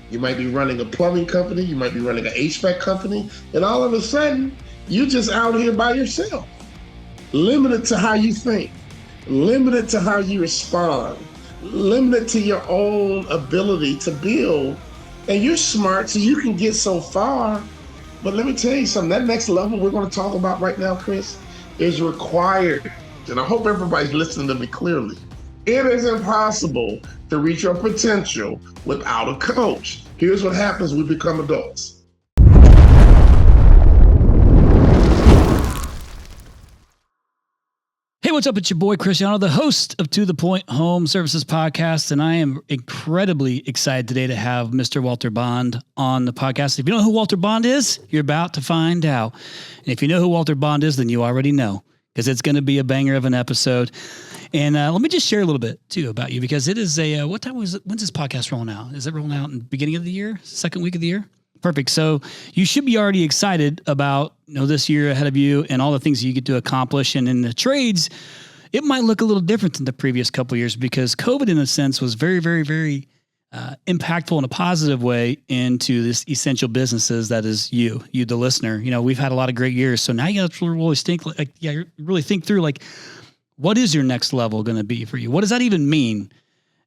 You might be running a plumbing company. You might be running an HVAC company. And all of a sudden, you're just out here by yourself, limited to how you think, limited to how you respond, limited to your own ability to build. And you're smart, so you can get so far. But let me tell you something, that next level we're going to talk about right now, Chris, is required. And I hope everybody's listening to me clearly. It is impossible to reach your potential without a coach. Here's what happens when we become adults. Hey, what's up? It's your boy, Cristiano, the host of To The Point Home Services Podcast, and I am incredibly excited today to have Mr. Walter Bond on the podcast. If you know who Walter Bond is, you're about to find out. And if you know who Walter Bond is, then you already know, because it's going to be a banger of an episode. And let me just share a little bit, too, about you, because it is a, what time was it? When's this podcast rolling out? Is it rolling out in the beginning of the year? Second week of the year? Perfect. So you should be already excited about, this year ahead of you and all the things that you get to accomplish. And in the trades, it might look a little different than the previous couple of years, because COVID, in a sense, was very, very, very impactful in a positive way into this essential businesses that is you, the listener. We've had a lot of great years. So now you got to really think through, what is your next level going to be for you? What does that even mean?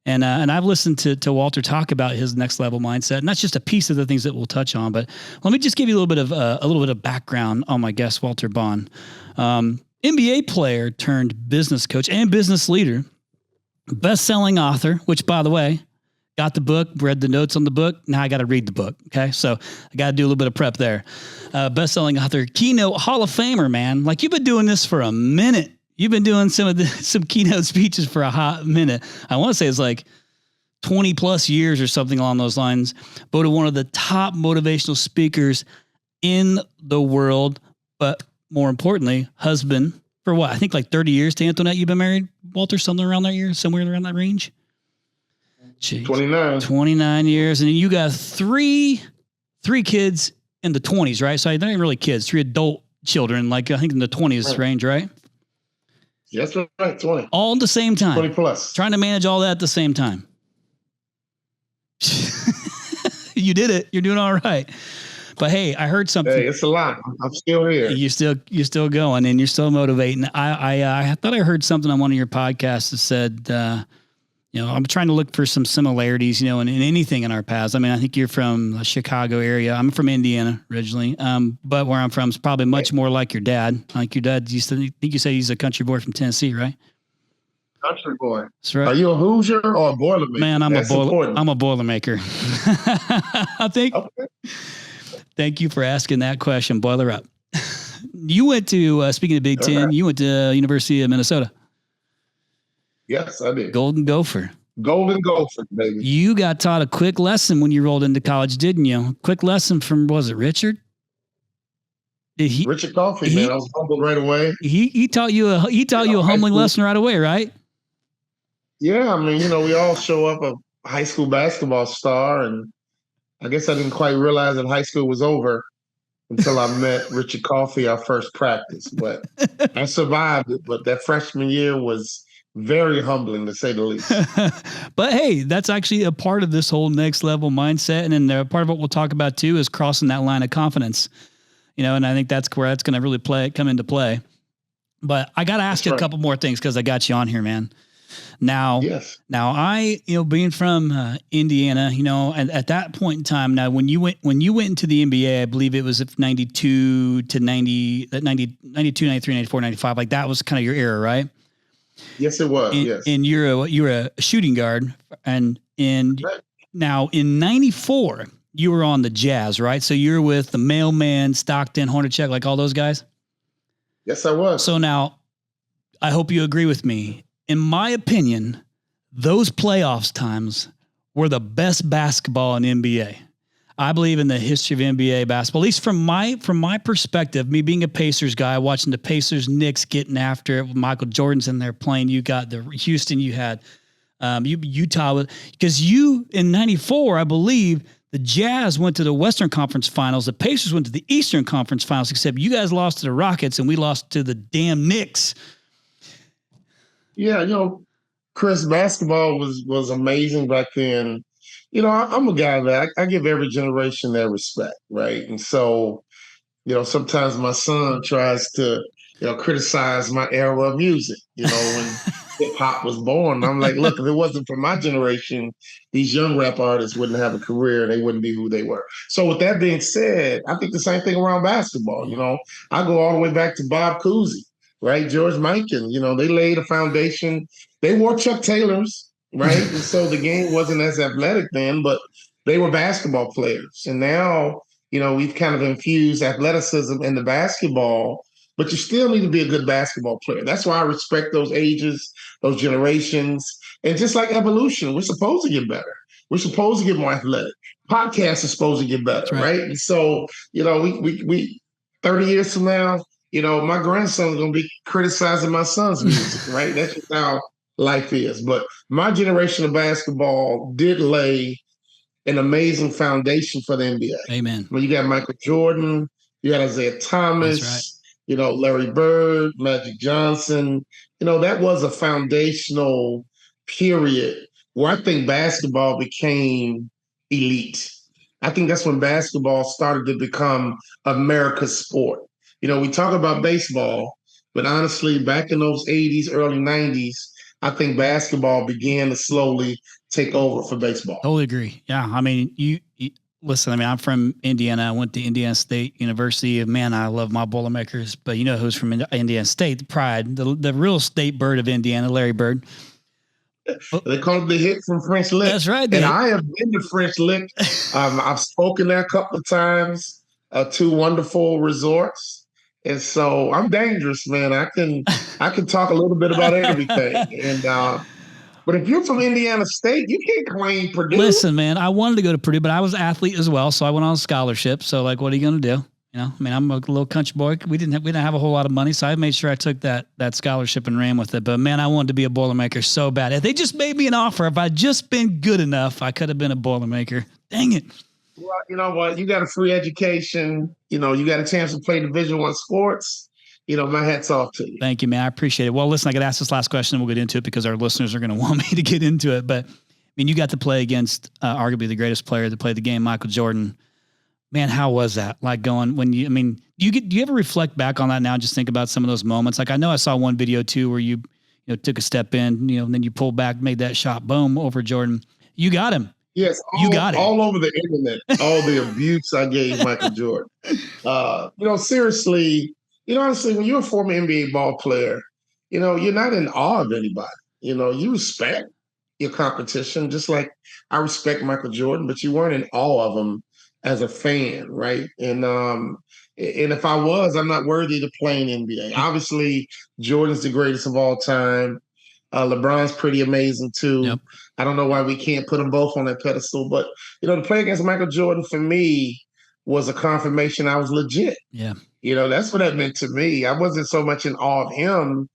And I've listened to Walter talk about his next level mindset, and that's just a piece of the things that we'll touch on. But let me just give you a little bit of background on my guest, Walter Bond, NBA player turned business coach and business leader, best-selling author. Which, by the way, got the book, read the notes on the book. Now I got to read the book. Okay, so I got to do a little bit of prep there. Best-selling author, keynote Hall of Famer, man. You've been doing this for a minute. You've been doing some keynote speeches for a hot minute. I want to say it's 20 plus years or something along those lines. Voted one of the top motivational speakers in the world, but more importantly, husband for what? I think 30 years to Antoinette. You've been married, Walter, somewhere around that range. Jeez. 29 years. And you got three kids in the 20s, right? So they're not really kids, 3 adult children, I think in the 20s range, right? Yes, right, 20. All at the same time. 20 plus. Trying to manage all that at the same time. You did it. You're doing all right. But hey, I heard something. Hey, it's a lot. I'm still here. You're still going, and you're still motivating. I thought I heard something on one of your podcasts that said, I'm trying to look for some similarities, in anything in our paths. I mean, I think you're from the Chicago area. I'm from Indiana originally, but where I'm from is probably much more like your dad. Like your dad, I think you said he's a country boy from Tennessee, right? Country boy. That's right. Are you a Hoosier or a Boilermaker? Man, I'm a Boilermaker. I think. Okay. Thank you for asking that question. Boiler up. You went to, speaking of Big Ten, you went to University of Minnesota. Yes, I did. Golden Gopher, baby. You got taught a quick lesson when you rolled into college, didn't you? Quick lesson from, was it Richard? Richard Coffey, man. I was humbled right away. He taught you a humbling lesson right away, right? Yeah, I mean, we all show up a high school basketball star, and I guess I didn't quite realize that high school was over until I met Richard Coffey our first practice. But I survived it. But that freshman year was very humbling, to say the least. But hey, that's actually a part of this whole next level mindset. And then part of what we'll talk about too is crossing that line of confidence, and I think that's where that's going to really come into play. But I got to ask you a couple more things, because I got you on here, man. Now, yes. Now I, being from Indiana, at that point in time, now when you went into the NBA, I believe it was 92 to 90, 92, 93, 94, 95, that was kind of your era, right? Yes, it was. Yes. And you're a shooting guard, and right. Now in 94 you were on the Jazz, right? So you're with the Mailman, Stockton, Hornacek, all those guys. Yes, I was. So now, I hope you agree with me. In my opinion, those playoffs times were the best basketball in NBA. I believe in the history of NBA basketball, at least from my perspective, me being a Pacers guy, watching the Pacers, Knicks getting after it. Michael Jordan's in there playing. You got the Houston, you had Utah, because in 94, I believe the Jazz went to the Western Conference Finals. The Pacers went to the Eastern Conference Finals, except you guys lost to the Rockets and we lost to the damn Knicks. Yeah, Chris, basketball was amazing back then. I'm a guy that I give every generation their respect, right? And so, sometimes my son tries to, criticize my era of music, when hip hop was born. I'm like, look, if it wasn't for my generation, these young rap artists wouldn't have a career and they wouldn't be who they were. So with that being said, I think the same thing around basketball. I go all the way back to Bob Cousy, right? George Mikan, they laid a foundation. They wore Chuck Taylors, right? And so the game wasn't as athletic then, but they were basketball players. And now, we've kind of infused athleticism into basketball, but you still need to be a good basketball player. That's why I respect those ages, those generations. And just like evolution, we're supposed to get better. We're supposed to get more athletic. Podcasts are supposed to get better, right? And so, we 30 years from now, my grandson's going to be criticizing my son's music, right? That's just how life is. But my generation of basketball did lay an amazing foundation for the NBA. Amen. When you got Michael Jordan, you got Isaiah Thomas, Larry Bird, Magic Johnson. That was a foundational period where I think basketball became elite. I think that's when basketball started to become America's sport. We talk about baseball, but honestly, back in those 80s, early 90s, I think basketball began to slowly take over for baseball. Totally agree. Yeah. I mean, you listen, I mean, I'm from Indiana. I went to Indiana State University. Man, I love my Boilermakers, but you know who's from Indiana State? The pride, the real state bird of Indiana, Larry Bird. They call it the hit from French Lick. That's right. And I have been to French Lick. I've spoken there a couple of times, 2 wonderful resorts. And so I'm dangerous, man. I can talk a little bit about everything. And but if you're from Indiana State, you can't claim Purdue. Listen, man, I wanted to go to Purdue, but I was an athlete as well, so I went on a scholarship. So, like, what are you going to do? I mean, I'm a little country boy. We didn't have a whole lot of money, so I made sure I took that scholarship and ran with it. But man, I wanted to be a Boilermaker so bad. If they just made me an offer, if I'd just been good enough, I could have been a Boilermaker. Dang it. Well, you know what? You got a free education. You got a chance to play Division I sports. My hat's off to you. Thank you, man. I appreciate it. Well, listen, I got to ask this last question and we'll get into it because our listeners are going to want me to get into it. But I mean, you got to play against arguably the greatest player to play the game, Michael Jordan. Man, how was that? Like do you ever reflect back on that now and just think about some of those moments? Like I know I saw one video too where you took a step in, and then you pulled back, made that shot, boom, over Jordan. You got him. Yes, you got it. All over the internet, all the abuse I gave Michael Jordan. Seriously, honestly, when you're a former NBA ball player, you're not in awe of anybody. You respect your competition, just like I respect Michael Jordan, but you weren't in awe of him as a fan, right? And if I was, I'm not worthy to play in NBA. Obviously, Jordan's the greatest of all time. LeBron's pretty amazing too. Yep. I don't know why we can't put them both on that pedestal, but to play against Michael Jordan for me was a confirmation I was legit. Yeah. That's what that meant to me. I wasn't so much in awe of him.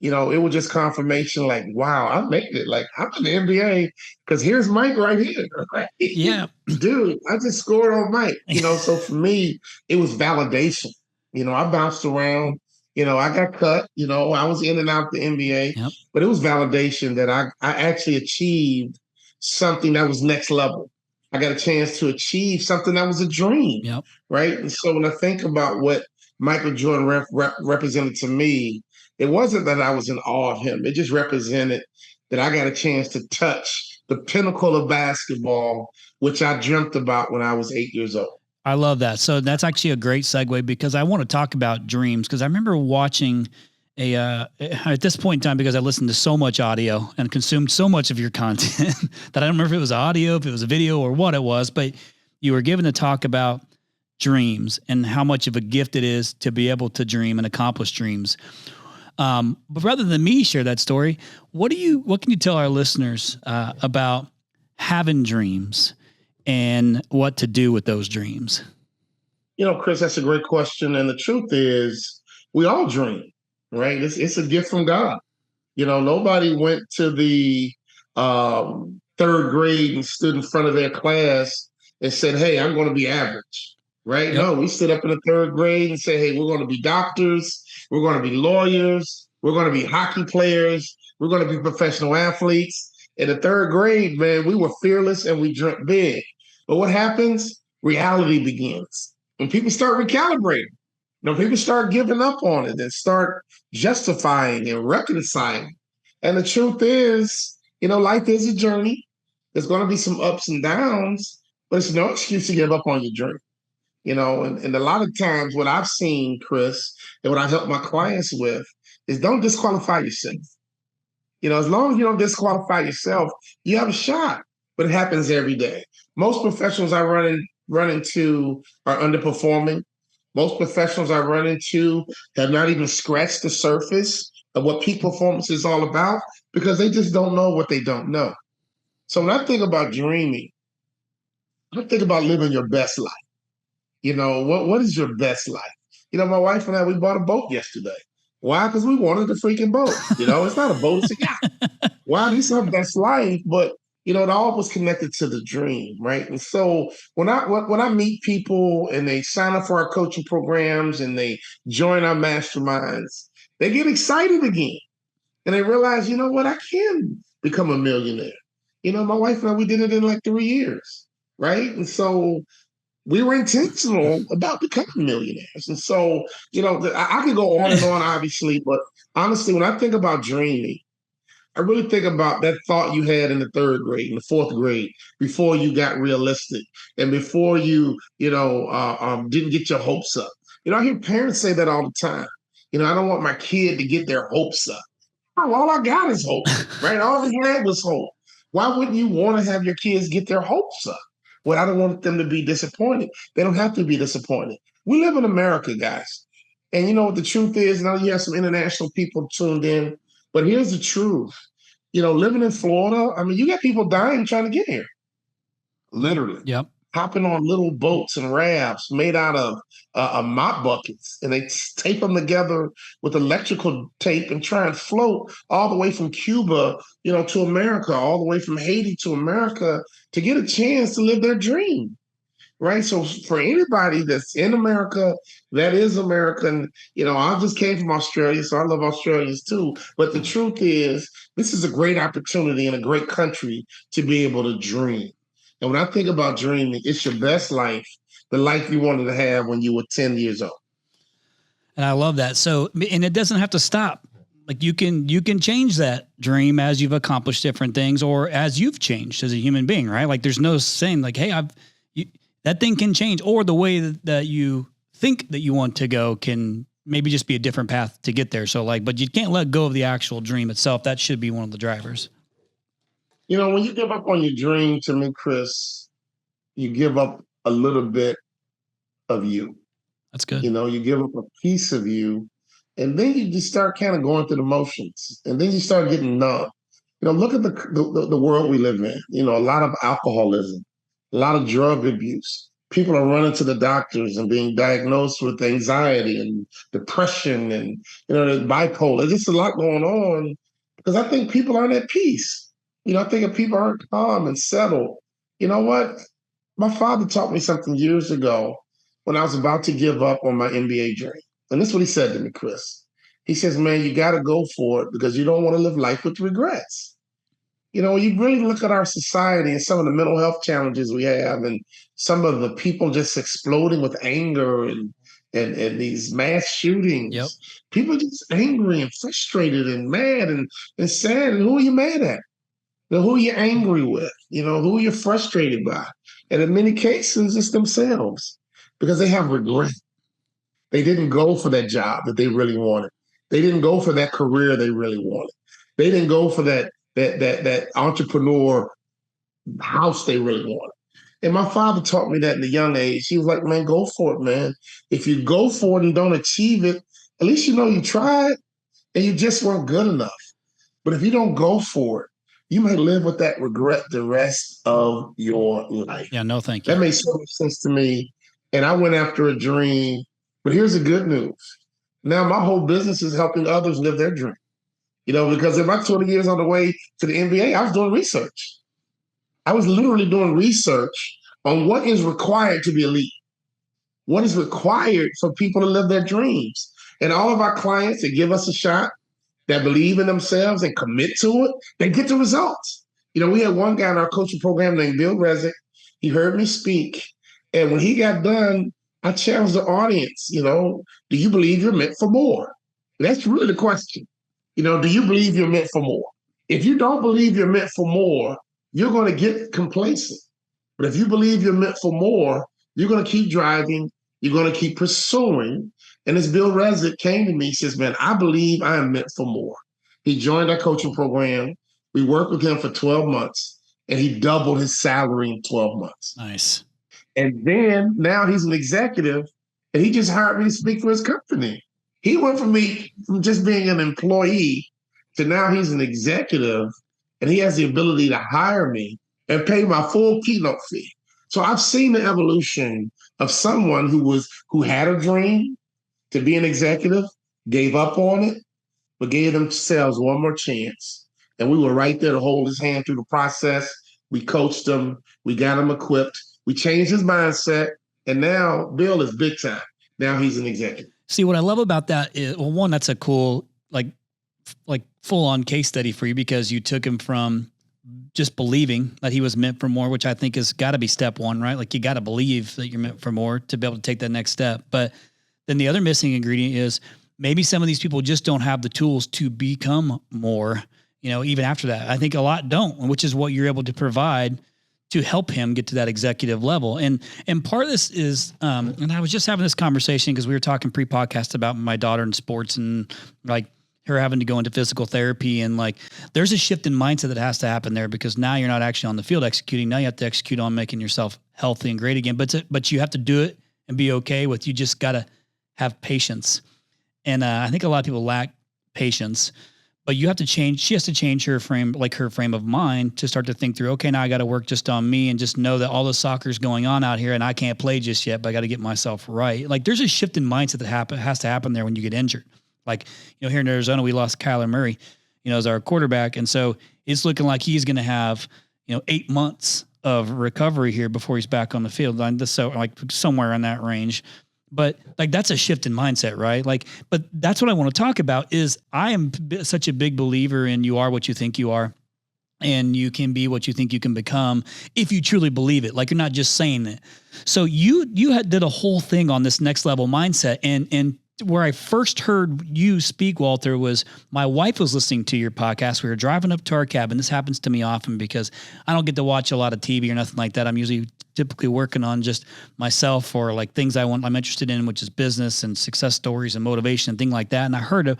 It was just confirmation like, wow, I made it. Like, I'm in the NBA because here's Mike right here. Right? Yeah. Dude, I just scored on Mike. So for me, it was validation. I bounced around. I got cut. I was in and out the NBA. Yep. But it was validation that I actually achieved something that was next level. I got a chance to achieve something that was a dream. Yep. Right? And so when I think about what Michael Jordan represented to me, it wasn't that I was in awe of him. It just represented that I got a chance to touch the pinnacle of basketball, which I dreamt about when I was 8 years old. I love that. So that's actually a great segue because I want to talk about dreams because I remember watching at this point in time, because I listened to so much audio and consumed so much of your content that I don't remember if it was audio, if it was a video or what it was, but you were given to talk about dreams and how much of a gift it is to be able to dream and accomplish dreams. But rather than me share that story, what can you tell our listeners about having dreams and what to do with those dreams? Chris, that's a great question. And the truth is we all dream, right? It's a gift from God. Nobody went to the 3rd grade and stood in front of their class and said, hey, I'm going to be average, right? Yep. No, we stood up in the 3rd grade and said, hey, we're going to be doctors. We're going to be lawyers. We're going to be hockey players. We're going to be professional athletes. In the third grade, man, we were fearless and we dreamt big. But what happens? Reality begins. When people start recalibrating, people start giving up on it and start justifying and reconciling. And the truth is, life is a journey. There's going to be some ups and downs, but it's no excuse to give up on your dream. And a lot of times what I've seen, Chris, and what I help my clients with is don't disqualify yourself. As long as you don't disqualify yourself, you have a shot. But it happens every day. Most professionals I run into are underperforming. Most professionals I run into have not even scratched the surface of what peak performance is all about because they just don't know what they don't know. So when I think about dreaming, I think about living your best life. What is your best life? My wife and I, we bought a boat yesterday. Why? Because we wanted a freaking boat. It's not a boat, it's a yacht. Why? This is our best life, but it all was connected to the dream, right? And so when I meet people and they sign up for our coaching programs and they join our masterminds, they get excited again. And they realize, what, I can become a millionaire. My wife and I, we did it in like 3 years, right? And so we were intentional about becoming millionaires. And so, I could go on and on, obviously, but honestly, when I think about dreaming, I really think about that thought you had in the third grade, in the fourth grade, before you got realistic and before you, didn't get your hopes up. I hear parents say that all the time. I don't want my kid to get their hopes up. Oh, all I got is hope, right? All he had was hope. Why wouldn't you want to have your kids get their hopes up? Well, I don't want them to be disappointed. They don't have to be disappointed. We live in America, guys. And you know what the truth is? Now you have some international people tuned in, but here's the truth. Living in Florida, I mean, you got people dying trying to get here. Literally. Yep. Hopping on little boats and rafts made out of mop buckets, and they tape them together with electrical tape and try and float all the way from Cuba, to America, all the way from Haiti to America to get a chance to live their dream, right? So for anybody that's in America, that is American, I just came from Australia, so I love Australians too. But the truth is, this is a great opportunity in a great country to be able to dream. And when I think about dreaming, it's your best life, the life you wanted to have when you were 10 years old. And I love that. So, and it doesn't have to stop. Like you can change that dream as you've accomplished different things or as you've changed as a human being, right? Like there's no saying like, hey, that thing can change, or the way that you think that you want to go can maybe just be a different path to get there. So but you can't let go of the actual dream itself. That should be one of the drivers. When you give up on your dream, to me, Chris, you give up a little bit of you. That's good. You give up a piece of you, and then you just start kind of going through the motions, and then you start getting numb. Look at the world we live in. A lot of alcoholism, a lot of drug abuse. People are running to the doctors and being diagnosed with anxiety and depression and, bipolar. There's just a lot going on because I think people aren't at peace. I think if people aren't calm and settled, you know what? My father taught me something years ago when I was about to give up on my MBA dream. And this is what he said to me, Chris. He says, man, you got to go for it because you don't want to live life with regrets. When you really look at our society and some of the mental health challenges we have and some of the people just exploding with anger and these mass shootings, Yep. People are just angry and frustrated and mad and sad. And who are you mad at? Who are you angry with? Who you're frustrated by. And in many cases, it's themselves because they have regret. They didn't go for that job that they really wanted. They didn't go for that career they really wanted. They didn't go for that entrepreneur house they really wanted. And my father taught me that in a young age. He was like, man, go for it, man. If you go for it and don't achieve it, at least you tried and you just weren't good enough. But if you don't go for it, you may live with that regret the rest of your life. Yeah, no, thank you. That made so much sense to me. And I went after a dream. But here's the good news. Now my whole business is helping others live their dream. Because in my 20 years on the way to the NBA, I was doing research. I was literally doing research on what is required to be elite. What is required for people to live their dreams. And all of our clients that give us a shot, that believe in themselves and commit to it, they get the results. We had one guy in our coaching program named Bill Resnick. He heard me speak. And when he got done, I challenged the audience, do you believe you're meant for more? That's really the question. Do you believe you're meant for more? If you don't believe you're meant for more, you're going to get complacent. But if you believe you're meant for more, you're going to keep driving. You're going to keep pursuing. And as Bill Resnick came to me, he says, man, I believe I am meant for more. He joined our coaching program. We worked with him for 12 months, and he doubled his salary in 12 months. Nice. And then now he's an executive, and he just hired me to speak for his company. He went from just being an employee to now he's an executive, and he has the ability to hire me and pay my full keynote fee. So I've seen the evolution of someone who had a dream to be an executive, gave up on it, but gave themselves one more chance. And we were right there to hold his hand through the process. We coached him. We got him equipped. We changed his mindset. And now Bill is big time. Now he's an executive. See, what I love about that is, well, one, that's a cool, like full on case study for you, because you took him from just believing that he was meant for more, which I think has got to be step one, right? Like you got to believe that you're meant for more to be able to take that next step. But then the other missing ingredient is maybe some of these people just don't have the tools to become more, even after that. I think a lot don't, which is what you're able to provide to help him get to that executive level. And part of this is, and I was just having this conversation because we were talking pre-podcast about my daughter in sports and like her having to go into physical therapy. And like, there's a shift in mindset that has to happen there, because now you're not actually on the field executing. Now you have to execute on making yourself healthy and great again. But you have to do it and be okay with, you just got to have patience. And I think a lot of people lack patience, but you have to change. She has to change her frame of mind to start to think through, okay, now I got to work just on me and just know that all the soccer's going on out here and I can't play just yet, but I got to get myself right. Like there's a shift in mindset that has to happen there when you get injured. Like, here in Arizona, we lost Kyler Murray, as our quarterback. And so it's looking like he's going to have, 8 months of recovery here before he's back on the field. So like somewhere in that range. But like, that's a shift in mindset, right? Like, but that's what I want to talk about is I am such a big believer in you are what you think you are, and you can be what you think you can become if you truly believe it. Like you're not just saying it. So you did a whole thing on this next level mindset, and where I first heard you speak, Walter, was my wife was listening to your podcast. We were driving up to our cabin. This happens to me often because I don't get to watch a lot of TV or nothing like that. I'm usually typically working on just myself or like things I'm interested in, which is business and success stories and motivation and things like that. And I heard a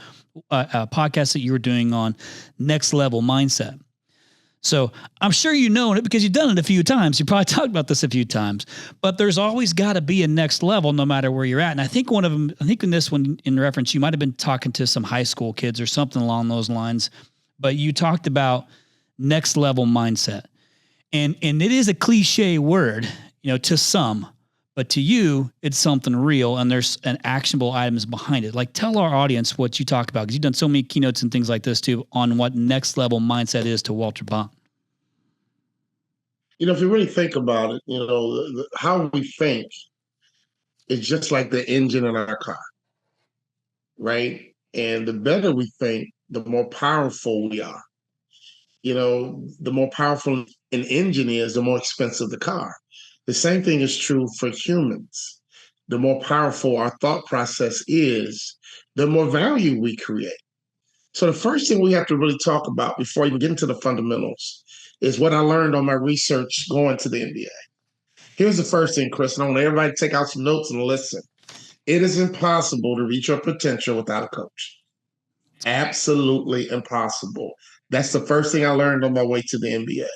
podcast that you were doing on next level mindset. So I'm sure you know it because you've done it a few times. You probably talked about this a few times, but there's always got to be a next level no matter where you're at. And I think one of them, in this one in reference, you might've been talking to some high school kids or something along those lines, but you talked about next level mindset. And it is a cliche word, to some, but to you, it's something real and there's an actionable items behind it. Like tell our audience what you talk about, because you've done so many keynotes and things like this too, on what next level mindset is to Walter Bond. If you really think about it, how we think is just like the engine in our car, right? And the better we think, the more powerful we are. The more powerful an engine is, the more expensive the car. The same thing is true for humans. The more powerful our thought process is, the more value we create. So the first thing we have to really talk about before even getting to the fundamentals is what I learned on my research going to the NBA. Here's the first thing, Chris, and I want everybody to take out some notes and listen. It is impossible to reach your potential without a coach. Absolutely impossible. That's the first thing I learned on my way to the NBA.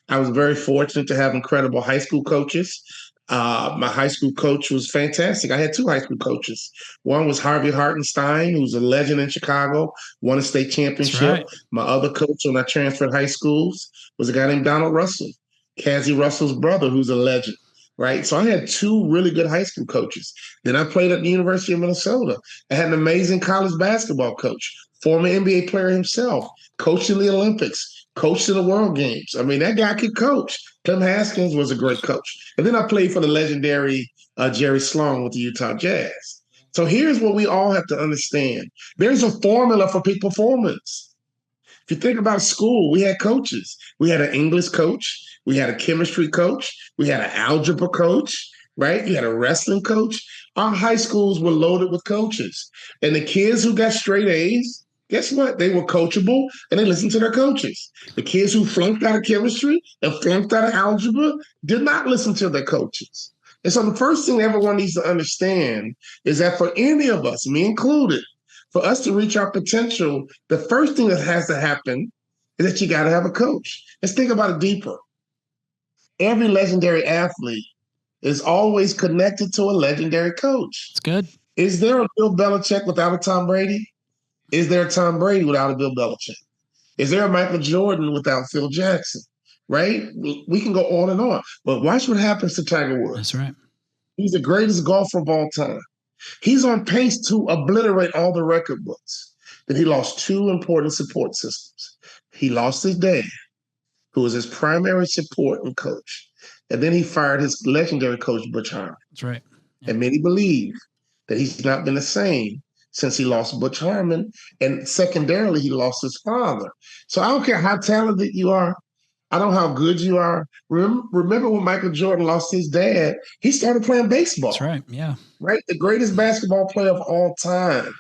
I was very fortunate to have incredible high school coaches. My high school coach was fantastic. I had two high school coaches. One was Harvey Hartenstein, who's a legend in Chicago, won a state championship. Right. My other coach when I transferred high schools was a guy named Donald Russell, Cassie Russell's brother, who's a legend. Right. So I had two really good high school coaches. Then I played at the University of Minnesota. I had an amazing college basketball coach, former NBA player himself, coached in the Olympics, coached in the World Games. I mean, that guy could coach. Clem Haskins was a great coach. And then I played for the legendary Jerry Sloan with the Utah Jazz. So here's what we all have to understand. There's a formula for peak performance. If you think about school, we had coaches. We had an English coach. We had a chemistry coach. We had an algebra coach, right? You had a wrestling coach. Our high schools were loaded with coaches. And the kids who got straight A's, guess what? They were coachable and they listened to their coaches. The kids who flunked out of chemistry and flunked out of algebra did not listen to their coaches. And so the first thing everyone needs to understand is that for any of us, me included, for us to reach our potential, the first thing that has to happen is that you got to have a coach. Let's think about it deeper. Every legendary athlete is always connected to a legendary coach. It's good. Is there a Bill Belichick without a Tom Brady? Is there a Tom Brady without a Bill Belichick? Is there a Michael Jordan without Phil Jackson? Right? We can go on and on. But watch what happens to Tiger Woods. That's right. He's the greatest golfer of all time. He's on pace to obliterate all the record books. Then he lost two important support systems. He lost his dad, who was his primary support and coach. And then he fired his legendary coach, Butch Harmon. That's right. Yeah. And many believe that he's not been the same since he lost Butch Harmon. And secondarily, he lost his father. So I don't care how talented you are. I don't know how good you are. Remember when Michael Jordan lost his dad, he started playing baseball. That's right. Yeah. Right? The greatest basketball player of all time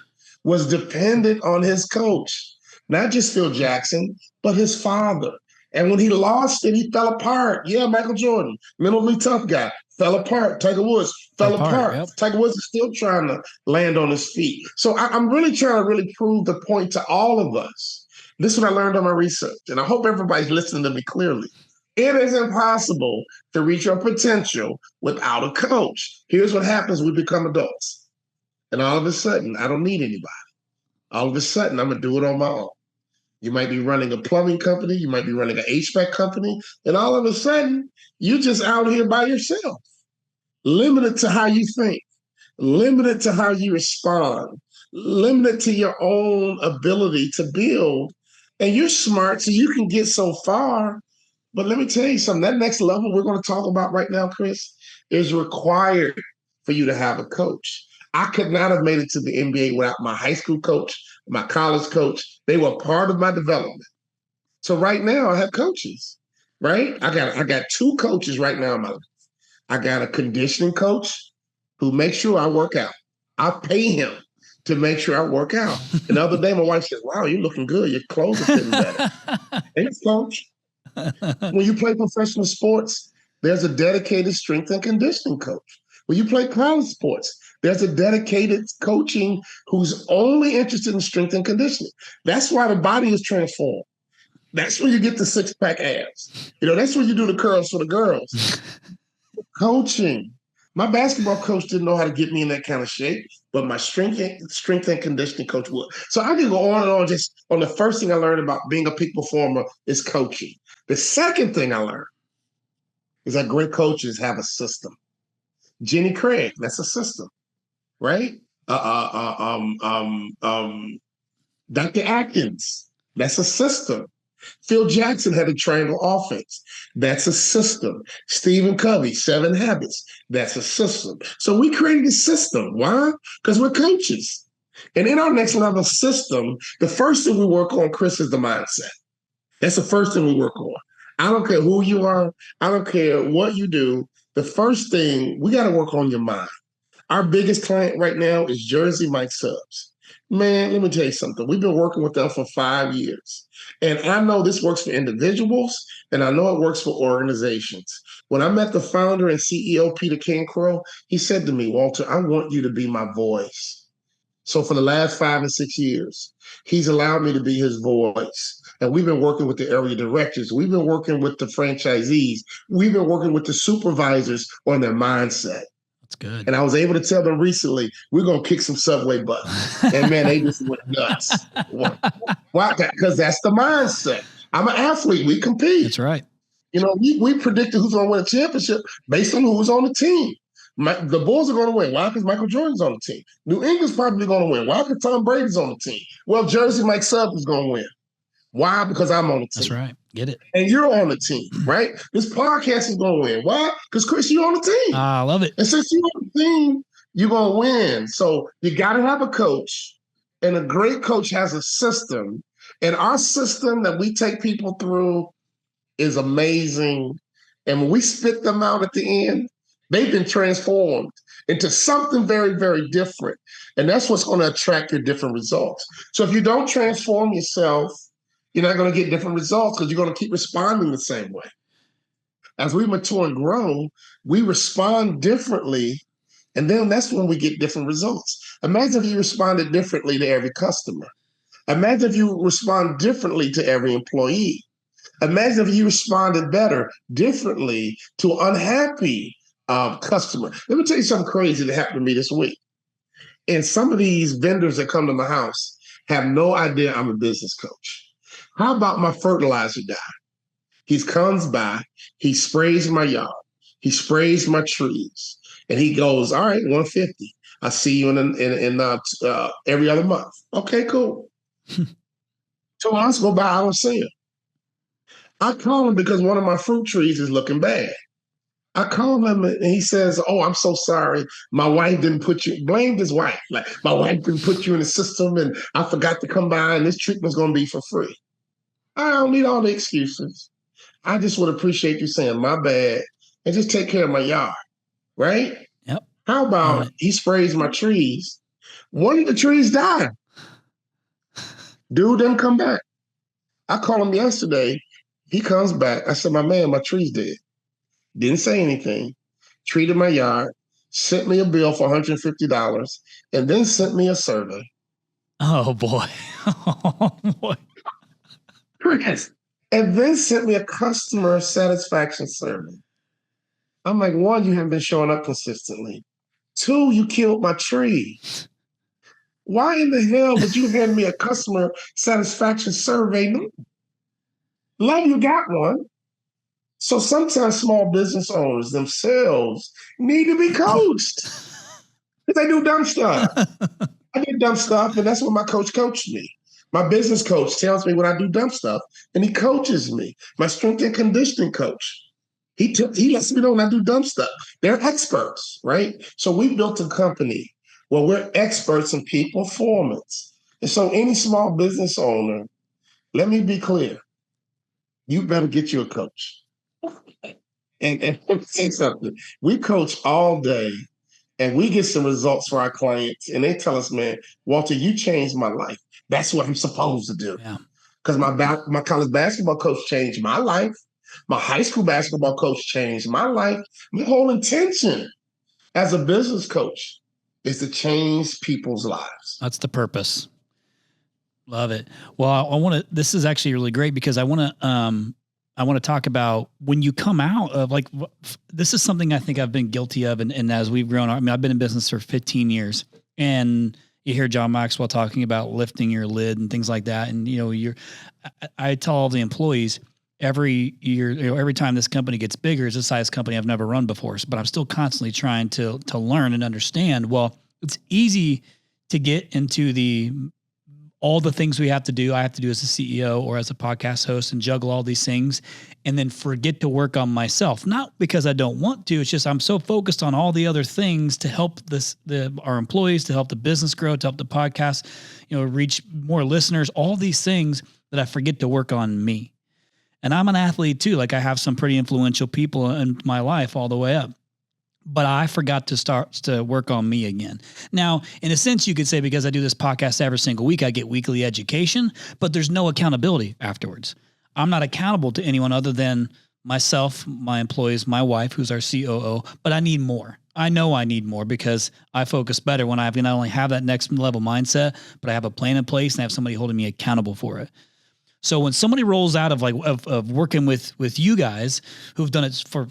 was dependent on his coach, not just Phil Jackson, but his father. And when he lost it, he fell apart. Yeah, Michael Jordan, mentally tough guy, fell apart. Tiger Woods fell apart. Yep. Tiger Woods is still trying to land on his feet. So I'm really trying to really prove the point to all of us. This is what I learned on my research, and I hope everybody's listening to me clearly. It is impossible to reach your potential without a coach. Here's what happens when we become adults. And all of a sudden, I don't need anybody. All of a sudden, I'm going to do it on my own. You might be running a plumbing company. You might be running an HVAC company. And all of a sudden, you're just out here by yourself, limited to how you think, limited to how you respond, limited to your own ability to build. And you're smart, so you can get so far. But let me tell you something, that next level we're going to talk about right now, Chris, is required for you to have a coach. I could not have made it to the NBA without my high school coach, my college coach. They were part of my development. So right now I have coaches, right? I got two coaches right now in my life. I got a conditioning coach who makes sure I work out. I pay him to make sure I work out. And the other day my wife said, "Wow, you're looking good. Your clothes are fitting better." Thanks, coach. When you play professional sports, there's a dedicated strength and conditioning coach. When you play college sports, there's a dedicated coaching who's only interested in strength and conditioning. That's why the body is transformed. That's when you get the six-pack abs. That's when you do the curls for the girls. Coaching. My basketball coach didn't know how to get me in that kind of shape, but my strength and conditioning coach would. So I can go on and on just on the first thing I learned about being a peak performer is coaching. The second thing I learned is that great coaches have a system. Jenny Craig, that's a system, right? Dr. Atkins, that's a system. Phil Jackson had a triangle offense. That's a system. Stephen Covey, 7 Habits. That's a system. So we created a system. Why? Because we're coaches. And in our next level system, the first thing we work on, Chris, is the mindset. That's the first thing we work on. I don't care who you are. I don't care what you do. The first thing, we got to work on your mind. Our biggest client right now is Jersey Mike Subs. Man, let me tell you something. We've been working with them for 5 years. And I know this works for individuals, and I know it works for organizations. When I met the founder and CEO, Peter Cancro, he said to me, "Walter, I want you to be my voice." So for the last 5 and 6 years, he's allowed me to be his voice. And we've been working with the area directors. We've been working with the franchisees. We've been working with the supervisors on their mindset. That's good. And I was able to tell them recently, we're going to kick some Subway butt. And man, they just went nuts. Why? Because that's the mindset. I'm an athlete. We compete. That's right. We predicted who's going to win a championship based on who's on the team. The Bulls are going to win. Why? Because Michael Jordan's on the team. New England's probably going to win. Why? Because Tom Brady's on the team. Well, Jersey Mike Subs is going to win. Why? Because I'm on the team. That's right. Get it. And you're on the team, right? This podcast is going to win. Why? Because, Chris, you're on the team. I love it. And since you're on the team, you're going to win. So you got to have a coach, and a great coach has a system. And our system that we take people through is amazing. And when we spit them out at the end, they've been transformed into something very, very different. And that's what's going to attract your different results. So if you don't transform yourself, you're not going to get different results because you're going to keep responding the same way. As we mature and grow, we respond differently. And then that's when we get different results. Imagine if you responded differently to every customer. Imagine if you respond differently to every employee. Imagine if you responded better, differently to an unhappy customer. Let me tell you something crazy that happened to me this week. And some of these vendors that come to my house have no idea I'm a business coach. How about my fertilizer guy? He comes by, he sprays my yard, he sprays my trees, and he goes, all right, 150. I see you in every other month. Okay, cool. 2 months go by, I don't see him. I call him because one of my fruit trees is looking bad. I call him and he says, oh, I'm so sorry. My wife didn't put you, blamed his wife. Like, my wife didn't put you in the system and I forgot to come by and this treatment's going to be for free. I don't need all the excuses. I just would appreciate you saying my bad and just take care of my yard, right? Yep. How about he sprays my trees? One of the trees died. Dude didn't come back. I called him yesterday. He comes back. I said, my man, my tree's dead. Didn't say anything. Treated my yard, sent me a bill for $150, and then sent me a survey. Oh, boy. Oh, boy. Yes. And then sent me a customer satisfaction survey. I'm like, one, you haven't been showing up consistently. Two, you killed my tree. Why in the hell would you hand me a customer satisfaction survey? Love you got one. So sometimes small business owners themselves need to be coached because they do dumb stuff. I do dumb stuff, and that's what my coach coached me. My business coach tells me when I do dumb stuff, and he coaches me. My strength and conditioning coach, he lets me know when I do dumb stuff. They're experts, right? So we built a company where we're experts in people performance. And so any small business owner, let me be clear, you better get you a coach. And say something. We coach all day and we get some results for our clients. And they tell us, man, Walter, you changed my life. That's what I'm supposed to do. Yeah. Because my college basketball coach changed my life. My high school basketball coach changed my life. My whole intention as a business coach is to change people's lives. That's the purpose. Love it. Well, I want to, this is actually really great because I want to talk about when you come out of like, this is something I think I've been guilty of. And as we've grown, I mean, I've been in business for 15 years and you hear John Maxwell talking about lifting your lid and things like that. And, you know, I tell all the employees every year, you know, every time this company gets bigger, it's a size company I've never run before, but I'm still constantly trying to learn and understand. Well, it's easy to get into all the things I have to do as a CEO or as a podcast host and juggle all these things and then forget to work on myself. Not because I don't want to, it's just I'm so focused on all the other things to help our employees, to help the business grow, to help the podcast, you know, reach more listeners, all these things that I forget to work on me. And I'm an athlete too. Like I have some pretty influential people in my life all the way up. But I forgot to start to work on me again. Now, in a sense, you could say because I do this podcast every single week, I get weekly education, but there's no accountability afterwards. I'm not accountable to anyone other than myself, my employees, my wife, who's our COO, but I need more. I know I need more because I focus better when I not only have that next level mindset, but I have a plan in place and I have somebody holding me accountable for it. So when somebody rolls out of working with you guys who've done it for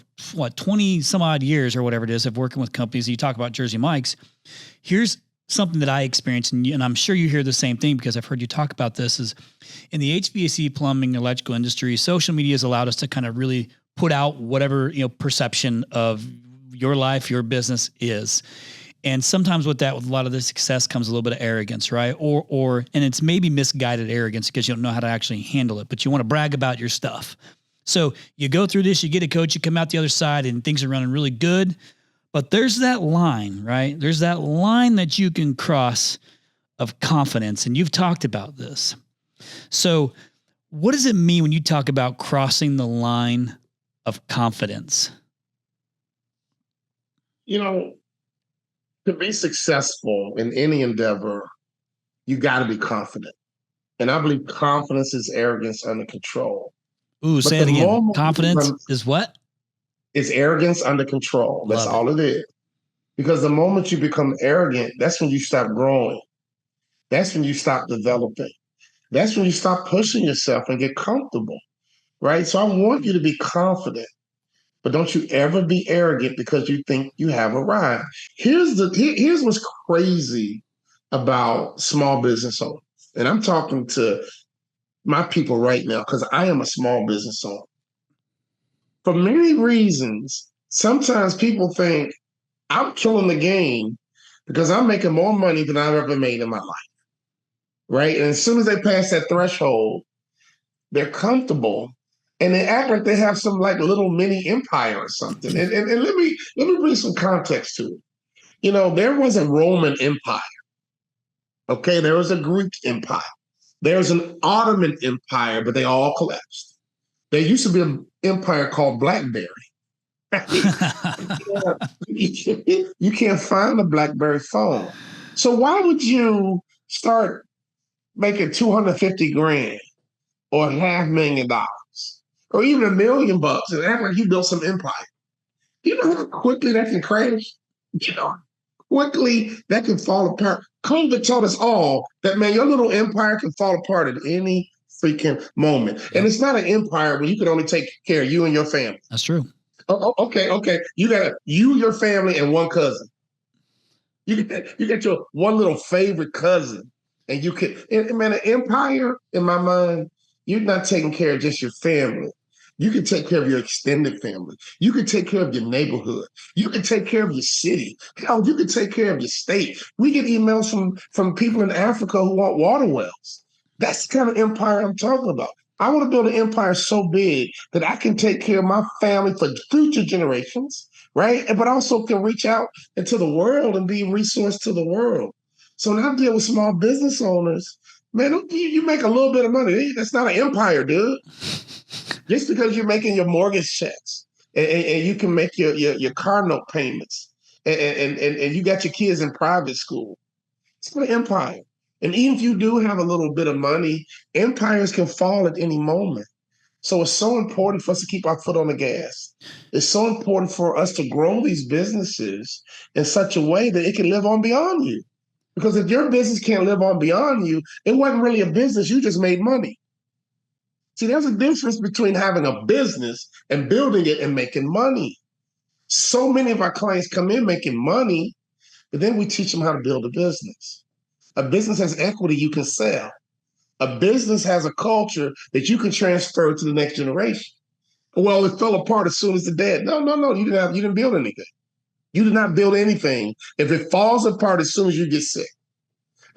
20 some odd years or whatever it is of working with companies, and you talk about Jersey Mike's, here's something that I experienced, and I'm sure you hear the same thing because I've heard you talk about this, is in the HVAC, plumbing, electrical industry, social media has allowed us to kind of really put out whatever, you know, perception of your life, your business is. And sometimes with a lot of the success comes a little bit of arrogance, right? And it's maybe misguided arrogance because you don't know how to actually handle it, but you want to brag about your stuff. So you go through this, you get a coach, you come out the other side and things are running really good. But there's that line, right? There's that line that you can cross of confidence. And you've talked about this. So what does it mean when you talk about crossing the line of confidence? You know, to be successful in any endeavor, you got to be confident. And I believe confidence is arrogance under control. Ooh, But say the it again. moment Confidence is what? is arrogance under control. That's Love it. all it is. Because the moment you become arrogant, that's when you stop growing. That's when you stop developing. That's when you stop pushing yourself and get comfortable, right? So I want you to be confident, but don't you ever be arrogant because you think you have arrived. Here's what's crazy about small business owners, and I'm talking to my people right now because I am a small business owner. For many reasons, sometimes people think I'm killing the game because I'm making more money than I've ever made in my life, right? And as soon as they pass that threshold, they're comfortable and they act like they have some like little mini empire or something. And let me bring some context to it. You know, there was a Roman Empire. Okay, there was a Greek Empire. There was an Ottoman Empire, but they all collapsed. There used to be an empire called BlackBerry. You can't find a BlackBerry phone. So why would you start making 250 grand or $500,000 or even $1 million and act like you built some empire? You know how quickly that can crash? You know, quickly that can fall apart. COVID taught us all that, man, your little empire can fall apart at any freaking moment. Yep. And it's not an empire where you can only take care of you and your family. That's true. Okay. You got you, your family, and one cousin. You get your one little favorite cousin, and you can. And, man, an empire, in my mind, you're not taking care of just your family. You can take care of your extended family. You can take care of your neighborhood. You can take care of your city. Hell, you can take care of your state. We get emails from people in Africa who want water wells. That's the kind of empire I'm talking about. I want to build an empire so big that I can take care of my family for future generations, right? But also can reach out into the world and be a resource to the world. So when I deal with small business owners, man, you make a little bit of money. That's not an empire, dude. Just because you're making your mortgage checks and you can make your car note payments and you got your kids in private school, it's not an empire. And even if you do have a little bit of money, empires can fall at any moment. So it's so important for us to keep our foot on the gas. It's so important for us to grow these businesses in such a way that it can live on beyond you. Because if your business can't live on beyond you, it wasn't really a business. You just made money. See, there's a difference between having a business and building it and making money. So many of our clients come in making money, but then we teach them how to build a business. A business has equity you can sell. A business has a culture that you can transfer to the next generation. Well, it fell apart as soon as the dad. No. You didn't build anything. You did not build anything. If it falls apart as soon as you get sick,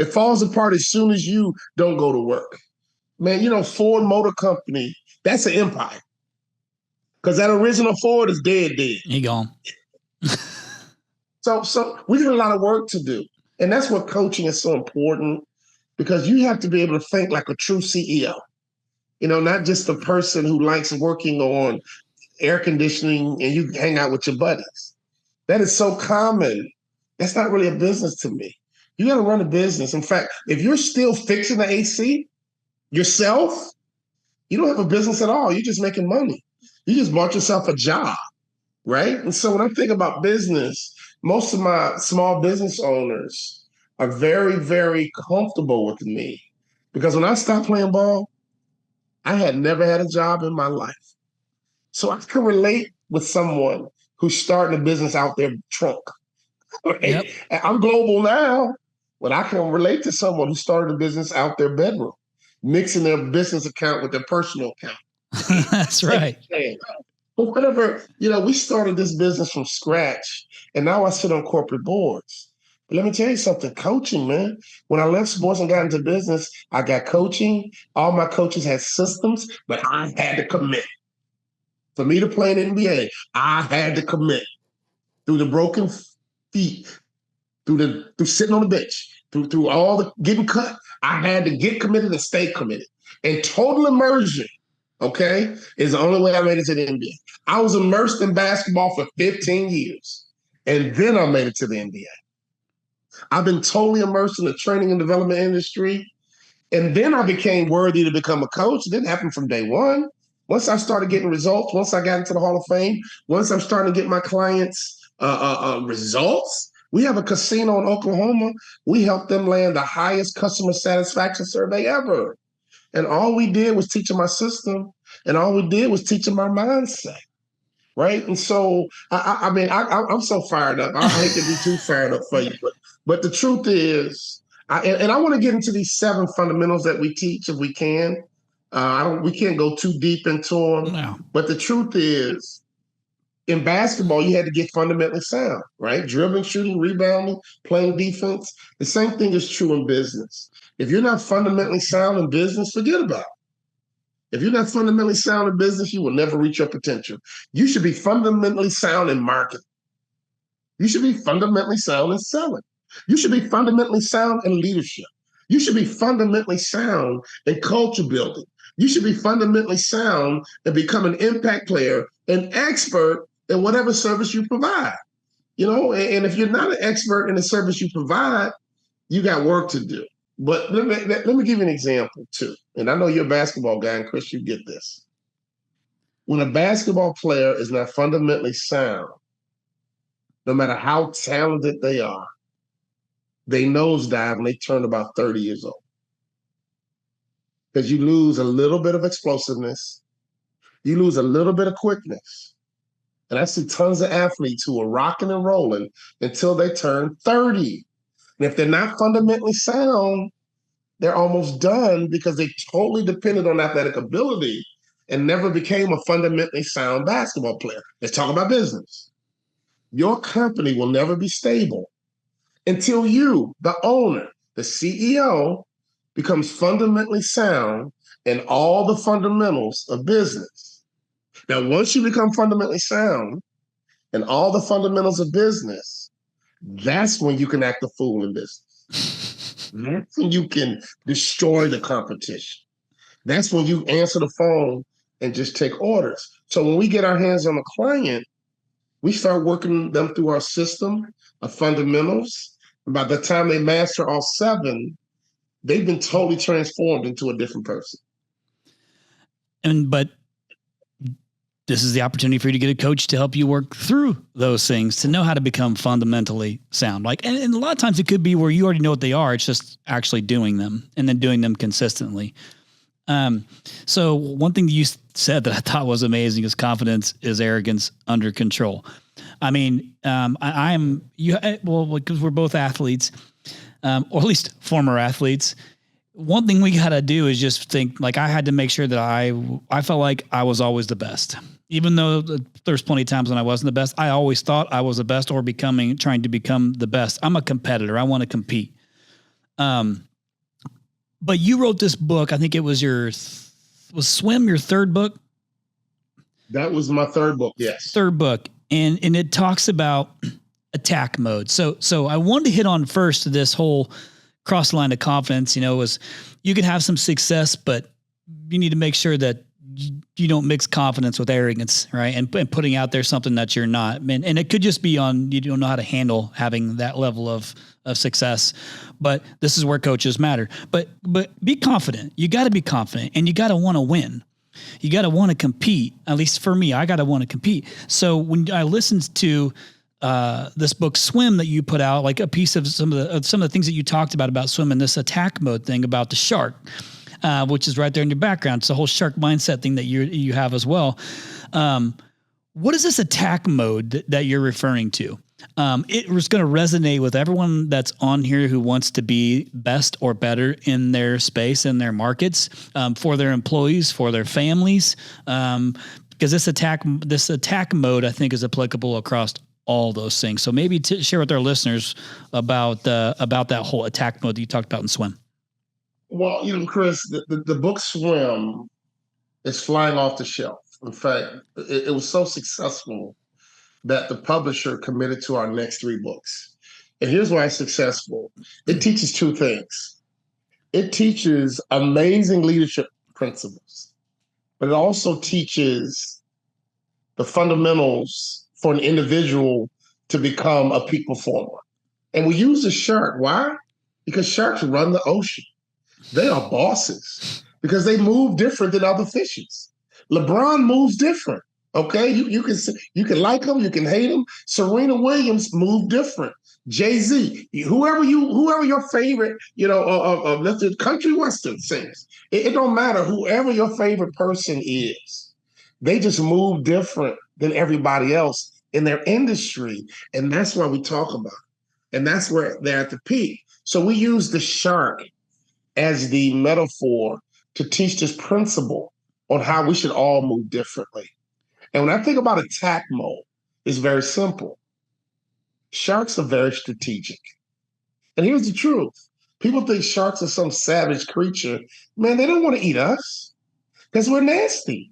it falls apart as soon as you don't go to work. Man, you know, Ford Motor Company, that's an empire. Because that original Ford is dead. He gone. So we got a lot of work to do. And that's what coaching is so important, because you have to be able to think like a true CEO. You know, not just the person who likes working on air conditioning and you hang out with your buddies. That is so common. That's not really a business to me. You got to run a business. In fact, if you're still fixing the AC yourself, you don't have a business at all. You're just making money. You just bought yourself a job, right? And so when I think about business, most of my small business owners are very, very comfortable with me, because when I stopped playing ball, I had never had a job in my life. So I can relate with someone who's starting a business out their trunk. Right? Yep. I'm global now, but I can relate to someone who started a business out their bedroom, mixing their business account with their personal account. That's right. But whatever, you know, we started this business from scratch, and now I sit on corporate boards. But let me tell you something, coaching, man. When I left sports and got into business, I got coaching. All my coaches had systems, but I had to commit. For me to play in the NBA, I had to commit through the broken feet, through sitting on the bench, through all the getting cut. I had to get committed and stay committed. And total immersion, okay, is the only way I made it to the NBA. I was immersed in basketball for 15 years, and then I made it to the NBA. I've been totally immersed in the training and development industry, and then I became worthy to become a coach. It didn't happen from day one. Once I started getting results, once I got into the Hall of Fame, once I'm starting to get my clients results. We have a casino in Oklahoma. We helped them land the highest customer satisfaction survey ever. And all we did was teach them our system, and all we did was teach them our mindset, right? And so, I'm so fired up. I hate to be too fired up for you, but the truth is, I want to get into these 7 fundamentals that we teach if we can. We can't go too deep into them, No. but the truth is, in basketball, you had to get fundamentally sound, right? Dribbling, shooting, rebounding, playing defense. The same thing is true in business. If you're not fundamentally sound in business, forget about it. If you're not fundamentally sound in business, you will never reach your potential. You should be fundamentally sound in marketing. You should be fundamentally sound in selling. You should be fundamentally sound in leadership. You should be fundamentally sound in culture building. You should be fundamentally sound and become an impact player, an expert in whatever service you provide. And if you're not an expert in the service you provide, you got work to do. But let me give you an example too. And I know you're a basketball guy, and Chris, you get this. When a basketball player is not fundamentally sound, no matter how talented they are, they nosedive when they turn about 30 years old. Because you lose a little bit of explosiveness, you lose a little bit of quickness. And I see tons of athletes who are rocking and rolling until they turn 30. And if they're not fundamentally sound, they're almost done because they totally depended on athletic ability and never became a fundamentally sound basketball player. Let's talk about business. Your company will never be stable until you, the owner, the CEO, becomes fundamentally sound in all the fundamentals of business. Now, once you become fundamentally sound in all the fundamentals of business, that's when you can act a fool in business. That's when you can destroy the competition. That's when you answer the phone and just take orders. So when we get our hands on a client, we start working them through our system of fundamentals. And by the time they master all 7, they've been totally transformed into a different person. But this is the opportunity for you to get a coach to help you work through those things, to know how to become fundamentally sound. And a lot of times it could be where you already know what they are. It's just actually doing them and then doing them consistently. So one thing that you said that I thought was amazing is confidence is arrogance under control. I mean, because we're both athletes, or at least former athletes. One thing we got to do is just think, like, I had to make sure that I felt like I was always the best, even though there's plenty of times when I wasn't the best. I always thought I was the best or trying to become the best. I'm a competitor. I want to compete. But you wrote this book. I think it was was Swim your third book? That was my third book. Yes. Third book. And it talks about attack mode. So I wanted to hit on first this whole cross the line of confidence, was you can have some success, but you need to make sure that you don't mix confidence with arrogance, right? And putting out there something that you're not. And it could just be you don't know how to handle having that level of success. But this is where coaches matter. But be confident. You got to be confident, and you got to want to win. You got to want to compete. At least for me, I got to want to compete. So when I listened to this book Swim that you put out, like a piece of some of the things that you talked about swim, and this attack mode thing about the shark, which is right there in your background. It's the whole shark mindset thing that you have as well. What is this attack mode that you're referring to? It was going to resonate with everyone that's on here who wants to be best or better in their space, in their markets, for their employees, for their families. Because this attack mode, I think, is applicable across all those things. So maybe share with our listeners about that whole attack mode that you talked about in Swim. Well, Chris, the book Swim is flying off the shelf. In fact, it was so successful that the publisher committed to our next 3 books. And here's why it's successful. It teaches 2 things. It teaches amazing leadership principles, but it also teaches the fundamentals for an individual to become a peak performer. And we use the shark. Why? Because sharks run the ocean. They are bosses because they move different than other fishes. LeBron moves different. Okay, you can like him, you can hate him. Serena Williams move different. Jay-Z, whoever your favorite, let's do country western sings. It don't matter. Whoever your favorite person is, they just move different than everybody else in their industry, and that's why we talk about it. And that's where they're at the peak. So we use the shark as the metaphor to teach this principle on how we should all move differently. And when I think about attack mode, it's very simple. Sharks are very strategic. And here's the truth. People think sharks are some savage creature. Man, they don't want to eat us because we're nasty.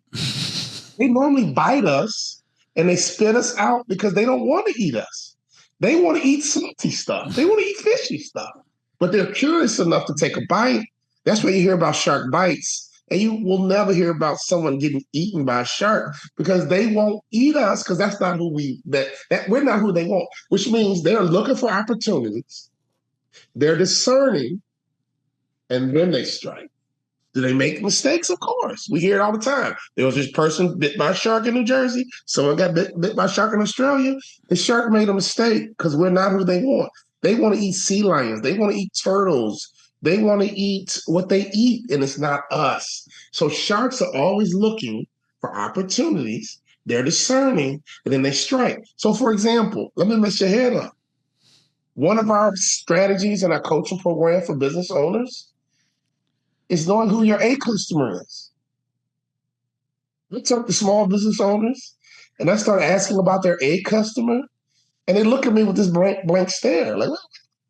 They normally bite us and they spit us out because they don't want to eat us. They want to eat salty stuff. They want to eat fishy stuff. But they're curious enough to take a bite. That's why you hear about shark bites. And you will never hear about someone getting eaten by a shark because they won't eat us because that's not who we're not who they want, which means they're looking for opportunities. They're discerning, and then they strike. Do they make mistakes? Of course. We hear it all the time. There was this person bit by a shark in New Jersey. Someone got bit by a shark in Australia. The shark made a mistake because we're not who they want. They want to eat sea lions. They want to eat turtles. They want to eat what they eat, and it's not us. So sharks are always looking for opportunities. They're discerning, and then they strike. So, for example, let me mess your head up. One of our strategies in our coaching program for business owners is knowing who your A customer is. I talk to small business owners, and I start asking about their A customer, and they look at me with this blank stare, like, wait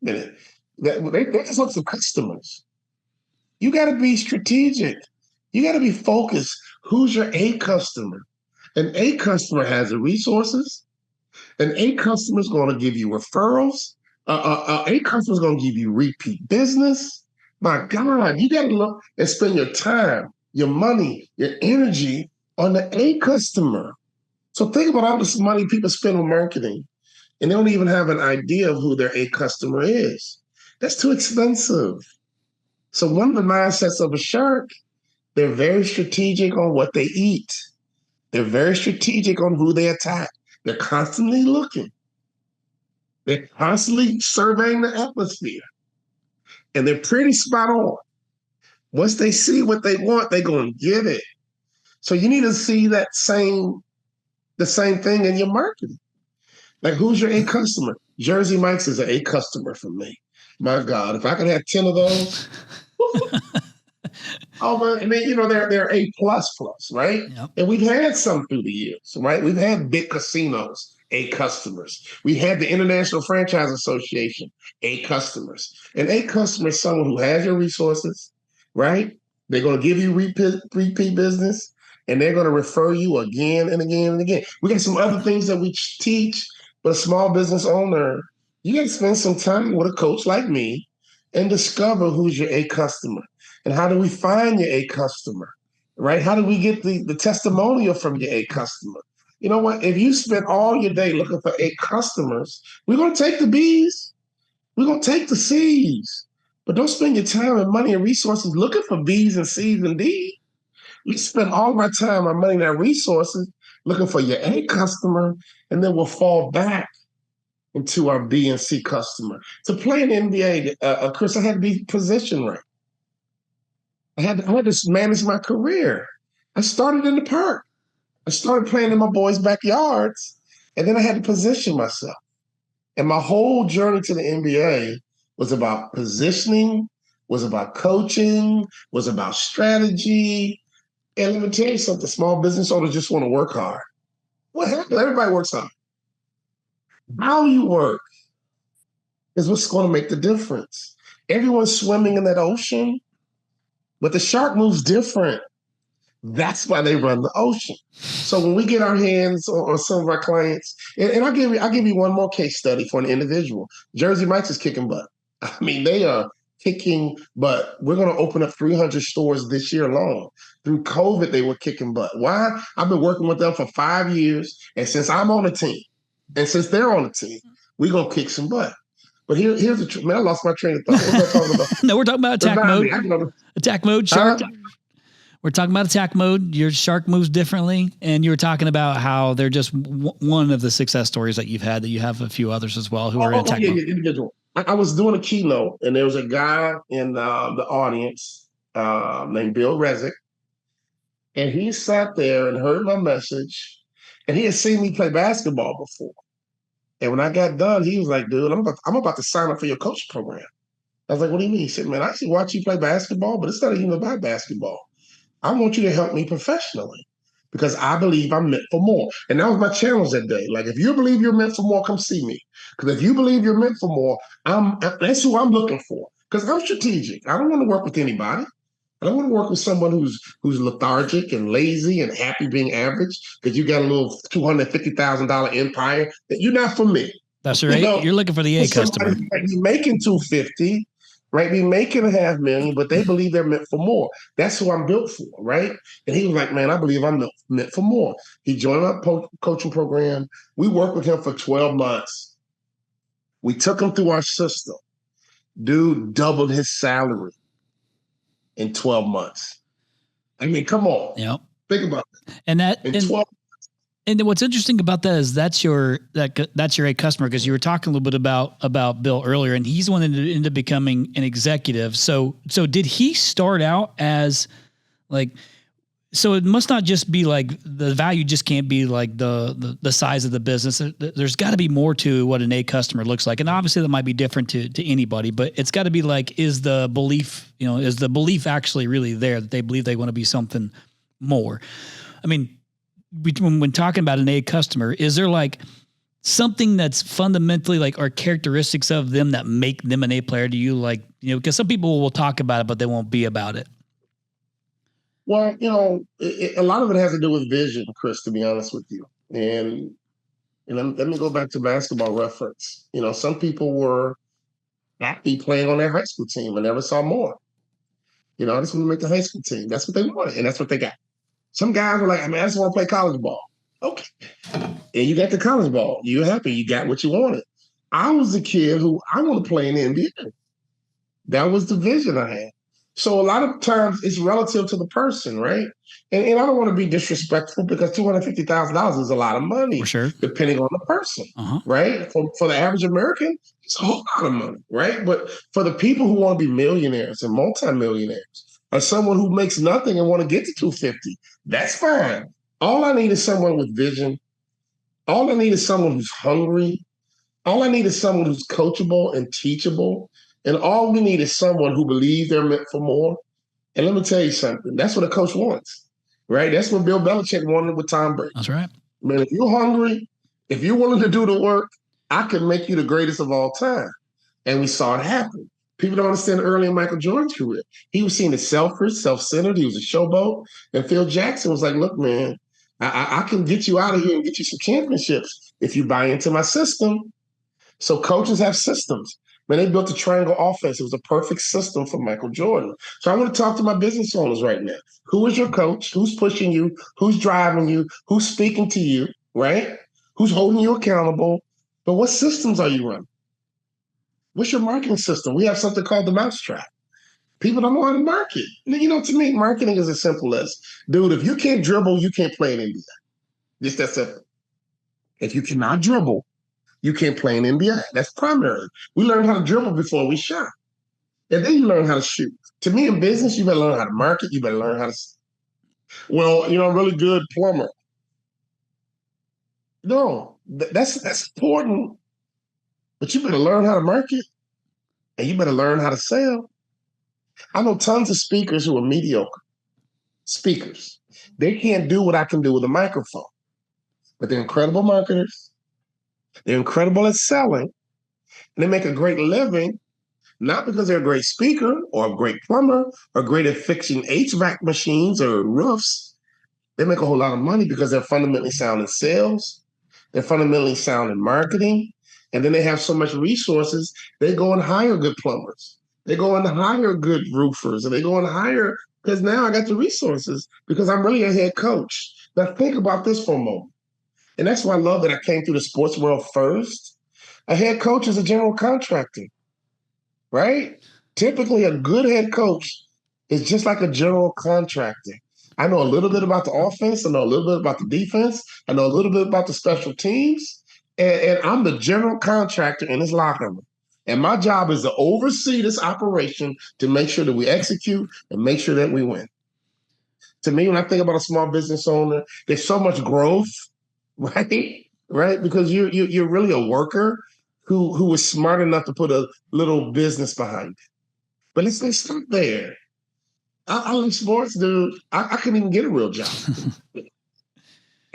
a minute. They just look for customers. You got to be strategic. You got to be focused. Who's your A customer? An A customer has the resources. An A customer is going to give you referrals. A customer is going to give you repeat business. My God, you got to look and spend your time, your money, your energy on the A customer. So think about all this money people spend on marketing, and they don't even have an idea of who their A customer is. That's too expensive. So one of the mindsets of a shark, they're very strategic on what they eat. They're very strategic on who they attack. They're constantly looking. They're constantly surveying the atmosphere. And they're pretty spot on. Once they see what they want, they're going to get it. So you need to see the same thing in your marketing. Like, who's your A customer? Jersey Mike's is an A customer for me. My God, if I could have 10 of those. Oh, man, and then, they're A plus, right? Yep. And we've had some through the years, right? We've had big casinos, A customers. We had the International Franchise Association, A customers. And A customer is someone who has your resources, right? They're going to give you repeat business, and they're going to refer you again and again and again. We got some other things that we teach, but a small business owner, you got to spend some time with a coach like me and discover who's your A customer. And how do we find your A customer, right? How do we get the testimonial from your A customer? You know what? If you spend all your day looking for A customers, we're going to take the B's. We're going to take the C's. But don't spend your time and money and resources looking for B's and C's and D's. We spend all of our time, our money, and our resources looking for your A customer, and then we'll fall back into our B and C customer. To play in the NBA, Chris, I had to be positioned right. I had to manage my career. I started in the park. I started playing in my boys' backyards, and then I had to position myself. And my whole journey to the NBA was about positioning, was about coaching, was about strategy. And let me tell you something, small business owners just want to work hard. What happened? Everybody works hard. How you work is what's going to make the difference. Everyone's swimming in that ocean, but the shark moves different. That's why they run the ocean. So when we get our hands on some of our clients, and I'll give you one more case study for an individual. Jersey Mike's is kicking butt. I mean, they are kicking butt. We're going to open up 300 stores this year alone. Through COVID, they were kicking butt. Why? I've been working with them for 5 years. And since I'm on the team, and since they're on the team, we're going to kick some butt. But here's the truth. Man, I lost my train of thought. What was I talking about? No, we're talking about attack mode. Attack mode, shark. We're talking about attack mode. Your shark moves differently. And you were talking about how they're just one of the success stories that you've had, that you have a few others as well who are in attack mode. Individual. I was doing a keynote, and there was a guy in the audience named Bill Rezick. And he sat there and heard my message. And he had seen me play basketball before. And when I got done, he was like, dude, I'm about to sign up for your coaching program. I was like, what do you mean? He said, man, I actually watch you play basketball, but it's not even about basketball. I want you to help me professionally because I believe I'm meant for more. And that was my challenge that day. Like, if you believe you're meant for more, come see me. Because if you believe you're meant for more, that's who I'm looking for. Because I'm strategic. I don't want to work with anybody. I don't want to work with someone who's lethargic and lazy and happy being average because you got a little $250,000 empire. That you're not for me. That's right. You're looking for the A customer. Might be making $250,000, right? Be making $500,000, but they believe they're meant for more. That's who I'm built for, right? And he was like, "Man, I believe I'm meant for more." He joined our coaching program. We worked with him for 12 months. We took him through our system. Dude doubled his salary in 12 months. I mean, come on. Yep. Think about it. And and what's interesting about that is that's your A customer, because you were talking a little bit about Bill earlier, and he's the one that ended up becoming an executive. So did he start out as like? So it must not just be like the value just can't be like the size of the business. There's got to be more to what an A customer looks like. And obviously that might be different to anybody, but it's got to be like, is the belief actually really there that they believe they want to be something more? I mean, when talking about an A customer, is there like something that's fundamentally like are characteristics of them that make them an A player? Do you like, because some people will talk about it, but they won't be about it. Well, a lot of it has to do with vision, Chris, to be honest with you. And let me go back to basketball reference. Some people were happy playing on their high school team and never saw more. I just want to make the high school team. That's what they wanted, and that's what they got. Some guys were like, I just want to play college ball. Okay. And you got the college ball. You're happy. You got what you wanted. I was the kid who I want to play in the NBA. That was the vision I had. So a lot of times it's relative to the person, right? And I don't want to be disrespectful because $250,000 is a lot of money, for sure, depending on the person, right? For the average American, it's a whole lot of money, right? But for the people who want to be millionaires and multimillionaires, or someone who makes nothing and want to get to 250, that's fine. All I need is someone with vision. All I need is someone who's hungry. All I need is someone who's coachable and teachable. And all we need is someone who believes they're meant for more. And let me tell you something. That's what a coach wants, right? That's what Bill Belichick wanted with Tom Brady. That's right. Man, if you're hungry, if you're willing to do the work, I can make you the greatest of all time. And we saw it happen. People don't understand early in Michael Jordan's career. He was seen as selfish, self-centered. He was a showboat. And Phil Jackson was like, look, man, I can get you out of here and get you some championships if you buy into my system. So coaches have systems. Man, they built a triangle offense. It was a perfect system for Michael Jordan. So I want to talk to my business owners right now. Who is your coach? Who's pushing you? Who's driving you? Who's speaking to you, right? Who's holding you accountable? But what systems are you running? What's your marketing system? We have something called the mousetrap. People don't know how to market. To me, marketing is as simple as, dude, if you can't dribble, you can't play in NBA. Just that simple. If you cannot dribble, you can't play in NBA. That's primary. We learned how to dribble before we shot. And then you learn how to shoot. To me, in business, you better learn how to market. You better learn how to... Well, I'm a really good plumber. No, that's important. But you better learn how to market. And you better learn how to sell. I know tons of speakers who are mediocre speakers. They can't do what I can do with a microphone. But they're incredible marketers. They're incredible at selling, and they make a great living, not because they're a great speaker or a great plumber or great at fixing HVAC machines or roofs. They make a whole lot of money because they're fundamentally sound in sales. They're fundamentally sound in marketing. And then they have so much resources, they go and hire good plumbers. They go and hire good roofers, and they go and hire because now I got the resources because I'm really a head coach. Now think about this for a moment. And that's why I love that I came through the sports world first. A head coach is a general contractor, right? Typically, a good head coach is just like a general contractor. I know a little bit about the offense. I know a little bit about the defense. I know a little bit about the special teams. And I'm the general contractor in this locker room. And my job is to oversee this operation to make sure that we execute and make sure that we win. To me, when I think about a small business owner, there's so much growth, right? Right? Because you're really a worker who was smart enough to put a little business behind it. But let's stop there. I love sports, dude. I couldn't even get a real job.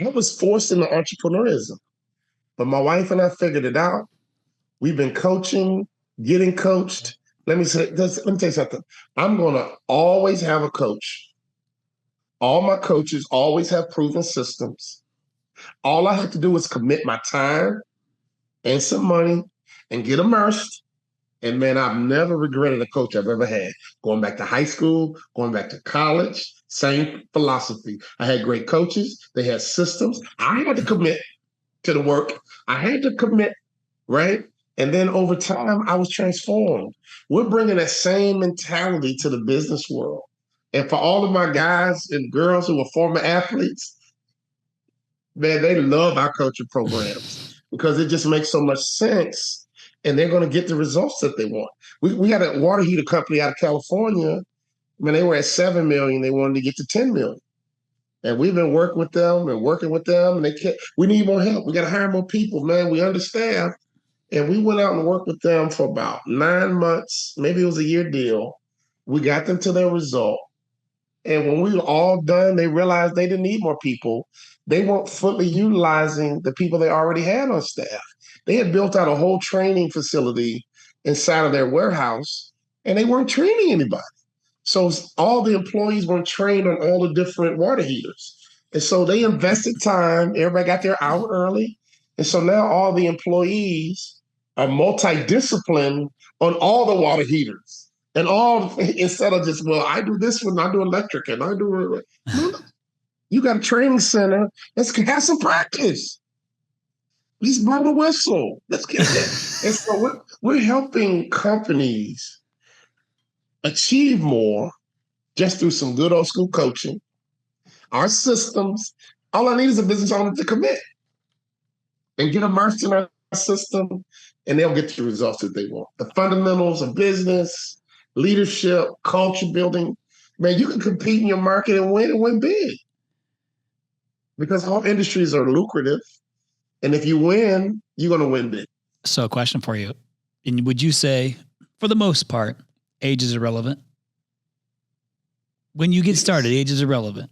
I was forced into entrepreneurism. But my wife and I figured it out. We've been coaching, getting coached. Let me tell you something. I'm going to always have a coach. All my coaches always have proven systems. All I have to do is commit my time and some money and get immersed. And man, I've never regretted a coach I've ever had. Going back to high school, going back to college, same philosophy. I had great coaches. They had systems. I had to commit to the work. I had to commit, right? And then over time, I was transformed. We're bringing that same mentality to the business world. And for all of my guys and girls who are former athletes, man, they love our coaching programs because it just makes so much sense. And they're going to get the results that they want. We had a water heater company out of California. When they were at 7 million, they wanted to get to 10 million. And we've been working with them, and we need more help. We got to hire more people, man. We understand. And we went out and worked with them for about 9 months. Maybe it was a year deal. We got them to their result. And when we were all done, they realized they didn't need more people. They weren't fully utilizing the people they already had on staff. They had built out a whole training facility inside of their warehouse, and they weren't training anybody. So all the employees weren't trained on all the different water heaters. And so they invested time. Everybody got their hour early. And so now all the employees are multidisciplined on all the water heaters. And instead of just, well, I do this one, I do electric, and I do, no, you got a training center. Let's have some practice. Let's blow the whistle. Let's get it. And so we're helping companies achieve more just through some good old school coaching. Our systems, all I need is a business owner to commit and get immersed in our system, and they'll get the results that they want. The fundamentals of business, leadership, culture building. Man, you can compete in your market and win big. Because all industries are lucrative. And if you win, you're going to win big. So a question for you. And would you say, for the most part, age is irrelevant? When you get started, age is irrelevant.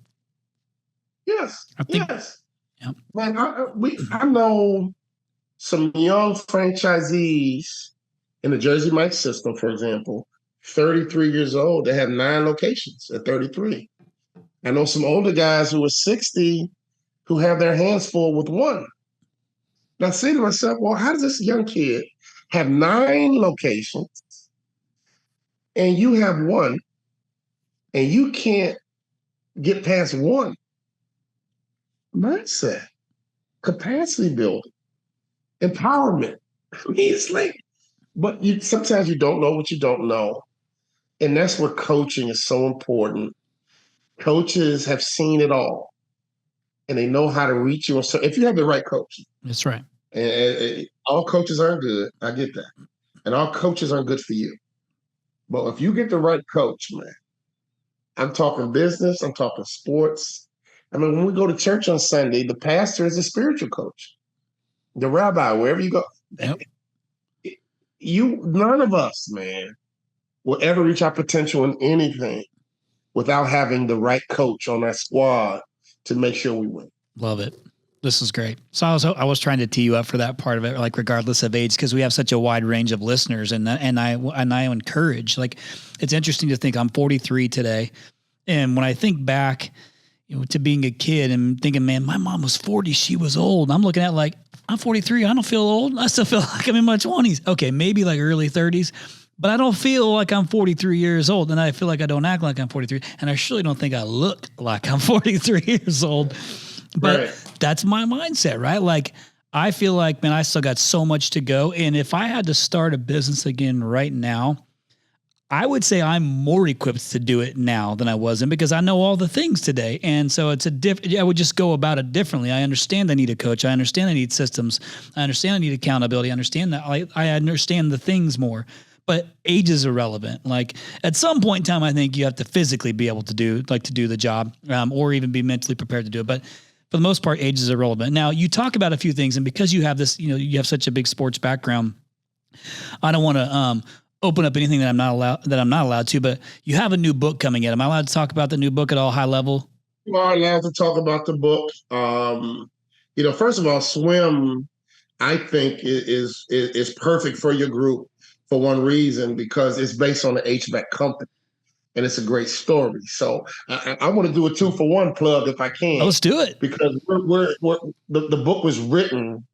Yes. Yes. Yep. Man, I know some young franchisees in the Jersey Mike system, for example, 33 years old. They have 9 locations at 33. I know some older guys who are 60 who have their hands full with 1. And I say to myself, well, how does this young kid have 9 locations and you have 1 and you can't get past 1? Mindset, capacity building, empowerment. I mean, it's like, but sometimes you don't know what you don't know. And that's where coaching is so important. Coaches have seen it all and they know how to reach you. So if you have the right coach. That's right. And all coaches aren't good. I get that. And all coaches aren't good for you. But if you get the right coach, man, I'm talking business, I'm talking sports. I mean, when we go to church on Sunday, the pastor is a spiritual coach. The rabbi, wherever you go. Yep. None of us, man, will ever reach our potential in anything without having the right coach on our squad to make sure we win. Love it. This is great. So I was trying to tee you up for that part of it, like regardless of age, because we have such a wide range of listeners, and I encourage. Like, it's interesting to think I'm 43 today, and when I think back, to being a kid and thinking, man, my mom was 40, she was old. I'm looking at like, I'm 43, I don't feel old. I still feel like I'm in my 20s. Okay, maybe like early 30s, but I don't feel like I'm 43 years old, and I feel like I don't act like I'm 43, and I surely don't think I look like I'm 43 years old. But that's my mindset, right? Like, I feel like, man, I still got so much to go. And if I had to start a business again right now, I would say I'm more equipped to do it now than I was in, because I know all the things today. And so it's I would just go about it differently. I understand I need a coach. I understand I need systems. I understand I need accountability. I understand that I understand the things more, but age is irrelevant. Like, at some point in time, I think you have to physically be able to do the job, or even be mentally prepared to do it. But for the most part, age is irrelevant. Now, you talk about a few things, and because you have this, you have such a big sports background, I don't want to open up anything that I'm not allowed to, but you have a new book coming out. Am I allowed to talk about the new book at all, high level? You are allowed to talk about the book. First of all, swim, I think is perfect for your group for one reason, because it's based on the HVAC company, and it's a great story. So I want to do a 2-for-1 plug if I can. Let's do it, because the book was written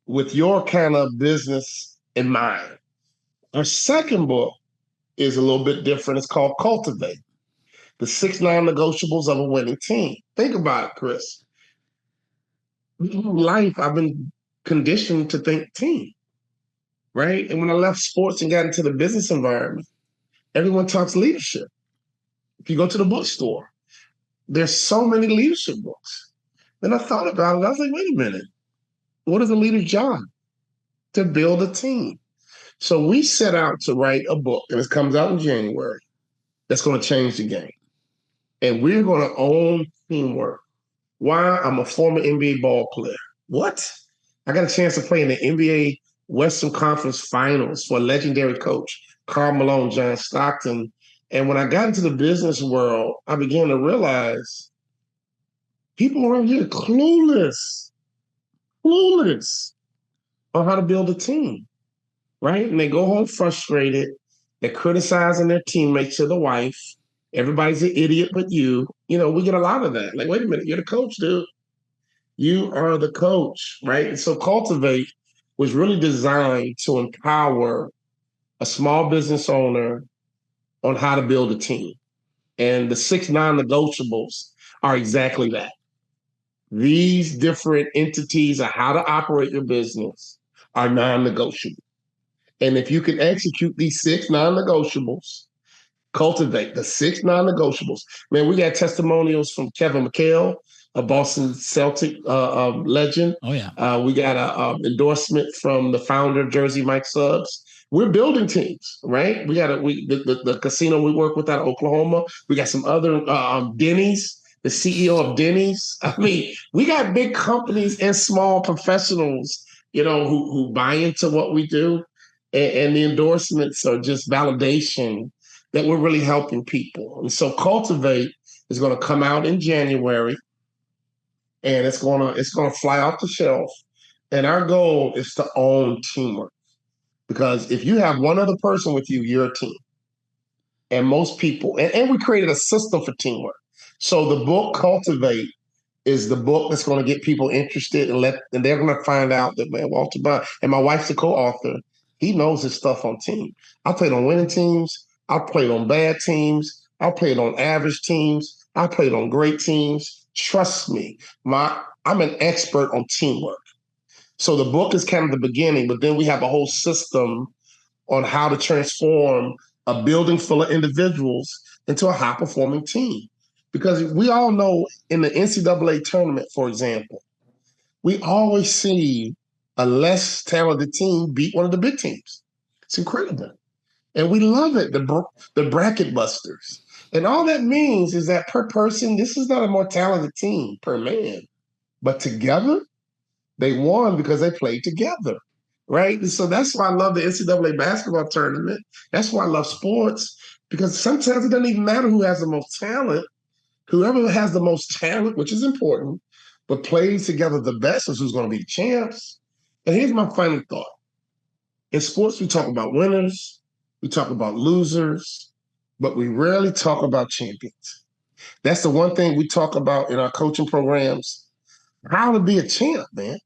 with your kind of business in mind. Our second book is a little bit different. It's called Cultivate: The 6 Non-Negotiables of a Winning Team. Think about it, Chris. Life, I've been conditioned to think team, right? And when I left sports and got into the business environment, everyone talks leadership. If you go to the bookstore, there's so many leadership books. Then I thought about it. I was like, wait a minute. What is a leader's job? To build a team. So we set out to write a book, and it comes out in January, that's going to change the game. And we're going to own teamwork. Why? I'm a former NBA ball player. What? I got a chance to play in the NBA Western Conference Finals for a legendary coach, Karl Malone, John Stockton. And when I got into the business world, I began to realize people around here are clueless on how to build a team, right? And they go home frustrated. They're criticizing their teammates to the wife. Everybody's an idiot but you. We get a lot of that. Like, wait a minute, you're the coach, dude. You are the coach, right? And so Cultivate was really designed to empower a small business owner on how to build a team. And the 6 non-negotiables are exactly that. These different entities of how to operate your business are non-negotiable. And if you can execute these 6 non-negotiables, cultivate the 6 non-negotiables. Man, we got testimonials from Kevin McHale, a Boston Celtic legend. Oh, yeah. We got an endorsement from the founder of Jersey Mike Subs. We're building teams, right? We got the casino we work with out of Oklahoma. We got some other Denny's, the CEO of Denny's. I mean, we got big companies and small professionals, who buy into what we do. And the endorsements are just validation that we're really helping people. And so Cultivate is going to come out in January, and it's going to fly off the shelf. And our goal is to own teamwork, because if you have one other person with you, you're a team. And most people, and we created a system for teamwork. So the book Cultivate is the book that's going to get people interested, and they're going to find out that, man, Walter Bond, and my wife's the co-author, he knows his stuff on team. I played on winning teams. I played on bad teams. I played on average teams. I played on great teams. Trust me, I'm an expert on teamwork. So the book is kind of the beginning, but then we have a whole system on how to transform a building full of individuals into a high-performing team. Because we all know in the NCAA tournament, for example, we always see a less talented team beat one of the big teams. It's incredible. And we love it, the bracket busters. And all that means is that per person, this is not a more talented team per man. But together, they won because they played together, right? And so that's why I love the NCAA basketball tournament. That's why I love sports, because sometimes it doesn't even matter who has the most talent. Whoever has the most talent, which is important, but plays together the best, is who's going to be champs. And here's my final thought. In sports, we talk about winners, we talk about losers, but we rarely talk about champions. That's the one thing we talk about in our coaching programs, how to be a champ, man.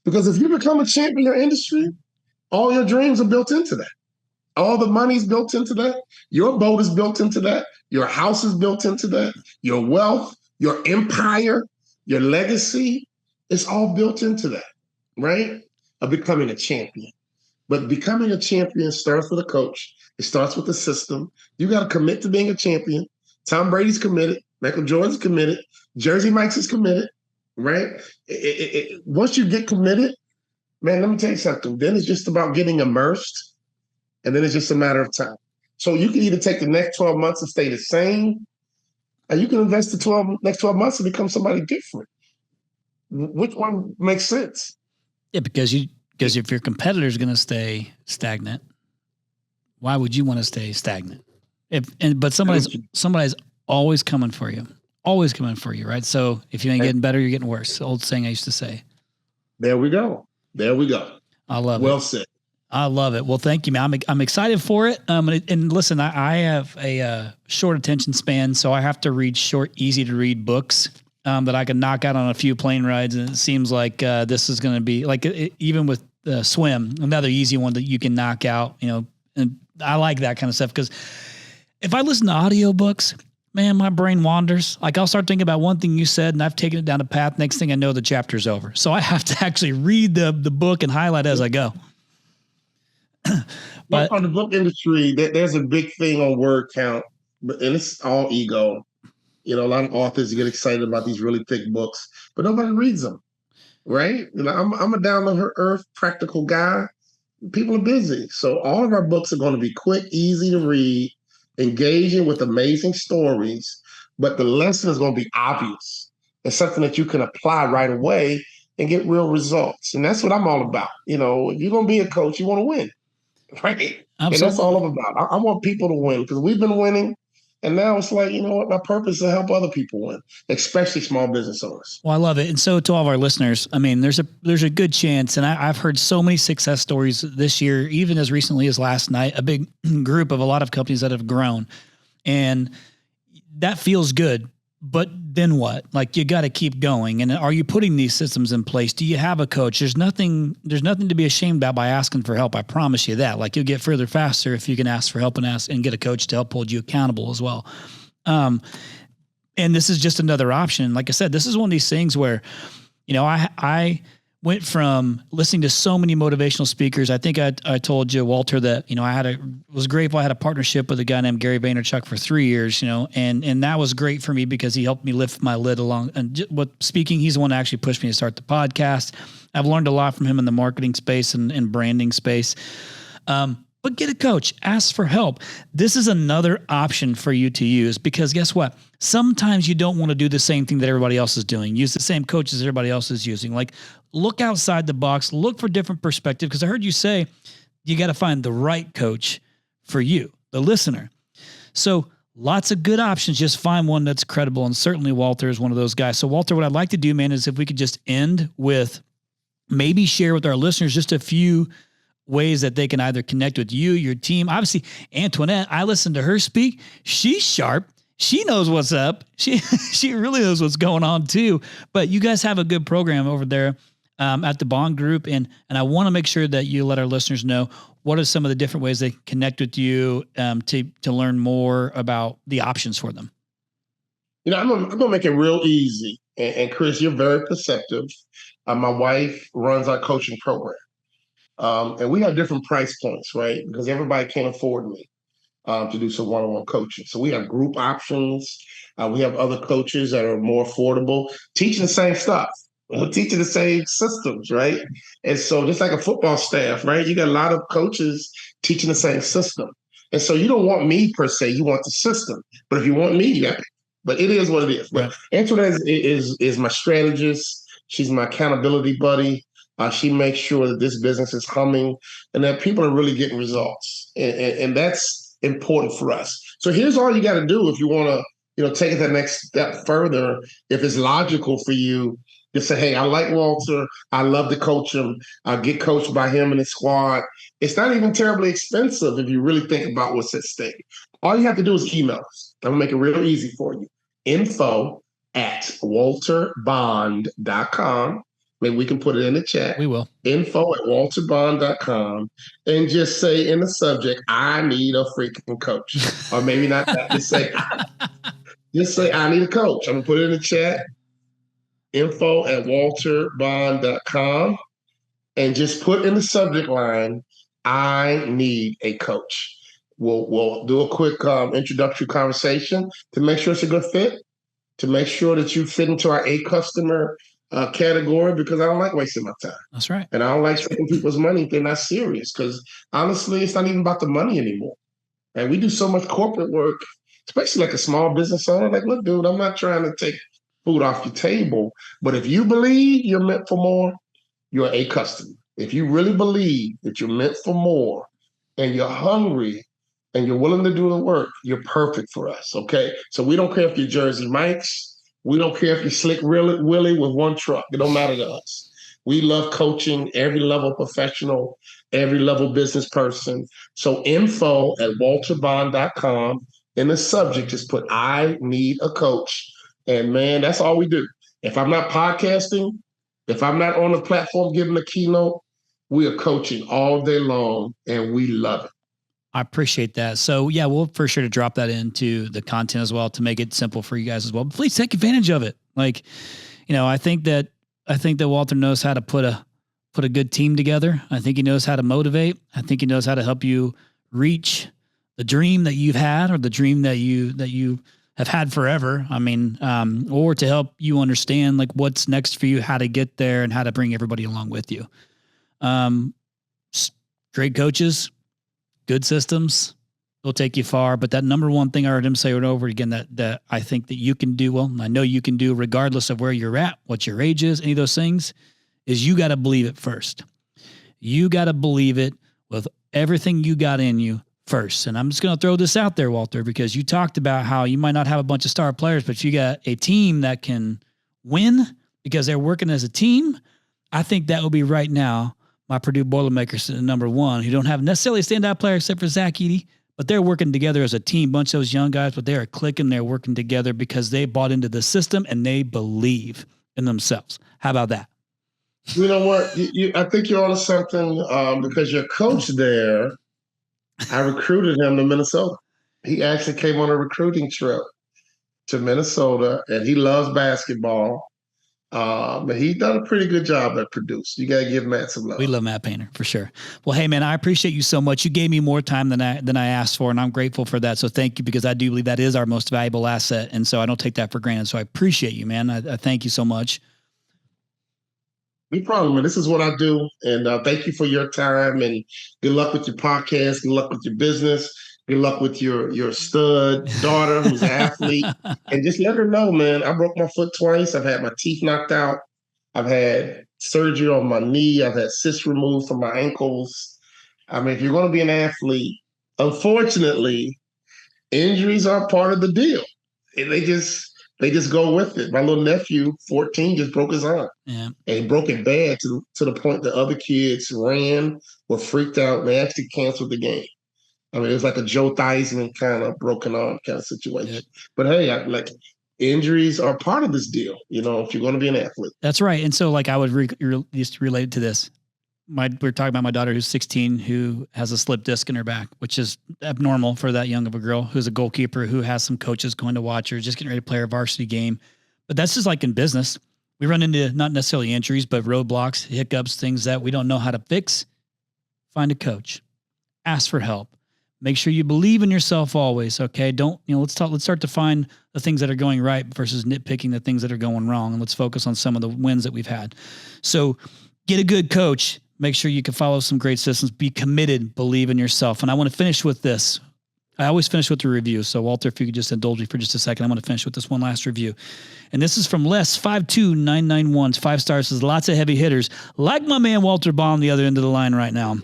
Because if you become a champ in your industry, all your dreams are built into that. All the money's built into that. Your boat is built into that. Your house is built into that. Your wealth, your empire, your legacy, it's all built into that, right? Of becoming a champion. But becoming a champion starts with a coach. It starts with the system. You got to commit to being a champion. Tom Brady's committed. Michael Jordan's committed. Jersey Mike's is committed, right? Once you get committed, man, let me tell you something. Then it's just about getting immersed, and then it's just a matter of time. So you can either take the next 12 months and stay the same, and you can invest the next 12 months and become somebody different. Which one makes sense? Yeah, because if your competitor is going to stay stagnant, why would you want to stay stagnant? But somebody's always coming for you, right? So if you ain't getting better, you're getting worse. The old saying I used to say. There we go. I love it. Well said. I love it. Well, thank you, man. I'm excited for it. And listen, I have a short attention span, so I have to read short, easy to read books that I can knock out on a few plane rides. And it seems like this is going to be like even with swim, another easy one that you can knock out. And I like that kind of stuff because if I listen to audiobooks, man, my brain wanders. Like I'll start thinking about one thing you said and I've taken it down a path. Next thing I know, the chapter's over. So I have to actually read the book and highlight as I go. But on the book industry, there's a big thing on word count, and it's all ego. A lot of authors get excited about these really thick books, but nobody reads them, right? I'm a down to earth, practical guy. People are busy, so all of our books are going to be quick, easy to read, engaging with amazing stories, but the lesson is going to be obvious. It's something that you can apply right away and get real results, and that's what I'm all about. If you're going to be a coach, you want to win. Right. Absolutely. And that's all I'm about. I want people to win because we've been winning. And now it's like, what? My purpose is to help other people win, especially small business owners. Well, I love it. And so to all of our listeners, I mean, there's a good chance. And I've heard so many success stories this year, even as recently as last night, a big group of a lot of companies that have grown. And that feels good. But then what? Like you got to keep going. And are you putting these systems in place? Do you have a coach? There's nothing to be ashamed about by asking for help. I promise you that. Like you'll get further faster if you can ask for help and get a coach to help hold you accountable as well. And this is just another option. Like I said, this is one of these things where, I went from listening to so many motivational speakers. I think I told you, Walter, that, was grateful. I had a partnership with a guy named Gary Vaynerchuk for 3 years, and that was great for me because he helped me lift my lid along. And with speaking, he's the one that actually pushed me to start the podcast. I've learned a lot from him in the marketing space and branding space. But get a coach, ask for help. This is another option for you to use because guess what? Sometimes you don't want to do the same thing that everybody else is doing. Use the same coaches everybody else is using. Like look outside the box, look for different perspective. Because I heard you say you got to find the right coach for you, the listener. So lots of good options. Just find one that's credible. And certainly Walter is one of those guys. So Walter, what I'd like to do, man, is if we could just end with maybe share with our listeners just a few ways that they can either connect with you, your team. Obviously, Antoinette, I listened to her speak. She's sharp. She knows what's up. She really knows what's going on too. But you guys have a good program over there at the Bond Group. And I want to make sure that you let our listeners know what are some of the different ways they connect with you to learn more about the options for them. I'm gonna make it real easy. And Chris, you're very perceptive. My wife runs our coaching program. And we have different price points, right? Because everybody can't afford me to do some one-on-one coaching. So we have group options. We have other coaches that are more affordable, teaching the same stuff, teaching the same systems, right? And so just like a football staff, right? You got a lot of coaches teaching the same system. And so you don't want me per se, you want the system. But if you want me, you got it. But it is what it is. But Antoinette is my strategist. She's my accountability buddy. She makes sure that this business is humming and that people are really getting results. And that's important for us. So here's all you got to do if you want to, take it that next step further. If it's logical for you, just say, hey, I like Walter. I love to coach him. I'll get coached by him and his squad. It's not even terribly expensive if you really think about what's at stake. All you have to do is email us. I'm going to make it real easy for you. info@walterbond.com. Maybe we can put it in the chat. We will. info@walterbond.com, and just say in the subject, I need a freaking coach. Or maybe not that. Just say, I need a coach. I'm going to put it in the chat. info@walterbond.com, and just put in the subject line, I need a coach. We'll do a quick introductory conversation to make sure it's a good fit, to make sure that you fit into our A customer category, because I don't like wasting my time. That's right. And I don't like taking people's money if they're not serious, because honestly, it's not even about the money anymore. And we do so much corporate work, especially like a small business owner. Like, look, dude, I'm not trying to take food off your table, but if you believe you're meant for more, you're a customer. If you really believe that you're meant for more and you're hungry and you're willing to do the work, you're perfect for us, okay? So we don't care if you're Jersey Mike's. We don't care if you're Slick Willie with one truck. It don't matter to us. We love coaching every level professional, every level business person. So info@walterbond.com. In the subject, just put, I need a coach. And man, that's all we do. If I'm not podcasting, if I'm not on the platform giving a keynote, we are coaching all day long, and we love it. I appreciate that. So yeah, we'll for sure to drop that into the content as well to make it simple for you guys as well. But please take advantage of it. Like, I think that Walter knows how to put a good team together. I think he knows how to motivate. I think he knows how to help you reach the dream that you've had, or the dream that you have had forever. I mean, or to help you understand like what's next for you, how to get there, and how to bring everybody along with you. Great coaches, good systems, they'll take you far. But that number one thing I heard him say over and over again that I think that you can do, well, I know you can do regardless of where you're at, what your age is, any of those things, is you got to believe it first. You got to believe it with everything you got in you first. And I'm just going to throw this out there, Walter, because you talked about how you might not have a bunch of star players, but you got a team that can win because they're working as a team. I think that would be right now my Purdue Boilermakers at number one, who don't have necessarily a standout player except for Zach Edey, but they're working together as a team. Bunch of those young guys, but they are clicking. They're working together because they bought into the system and they believe in themselves. How about that? You know what? I think you're onto something because your coach there, I recruited him to Minnesota. He actually came on a recruiting trip to Minnesota, and he loves basketball. But he done a pretty good job at Purdue. You got to give Matt some love. We love Matt Painter for sure. Well, hey man, I appreciate you so much. You gave me more time than I asked for, and I'm grateful for that. So thank you, because I do believe that is our most valuable asset, and so I don't take that for granted. So I appreciate you, man. I thank you so much. No problem, man. This is what I do, and thank you for your time. And good luck with your podcast. Good luck with your business. Good luck with your stud daughter who's an athlete. And just let her know, man, I broke my foot twice. I've had my teeth knocked out. I've had surgery on my knee. I've had cysts removed from my ankles. I mean, if you're going to be an athlete, unfortunately, injuries are part of the deal. And they just go with it. My little nephew, 14, just broke his arm. Yeah. And he broke it bad to the point that other kids ran, were freaked out, and they actually canceled the game. I mean, it was like a Joe Theismann kind of broken arm kind of situation. Yep. But hey, injuries are part of this deal, if you're going to be an athlete. That's right. And so I would just relate it to this. We're talking about my daughter who's 16, who has a slip disc in her back, which is abnormal for that young of a girl, who's a goalkeeper, who has some coaches going to watch her, just getting ready to play her varsity game. But that's just like in business. We run into not necessarily injuries, but roadblocks, hiccups, things that we don't know how to fix. Find a coach. Ask for help. Make sure you believe in yourself always. Okay. Let's start to find the things that are going right versus nitpicking the things that are going wrong. And let's focus on some of the wins that we've had. So get a good coach. Make sure you can follow some great systems. Be committed. Believe in yourself. And I want to finish with this. I always finish with the review. So Walter, if you could just indulge me for just a second, I'm going to finish with this one last review. And this is from Les52991. 5 stars. Says lots of heavy hitters, like my man Walter Bond on the other end of the line right now.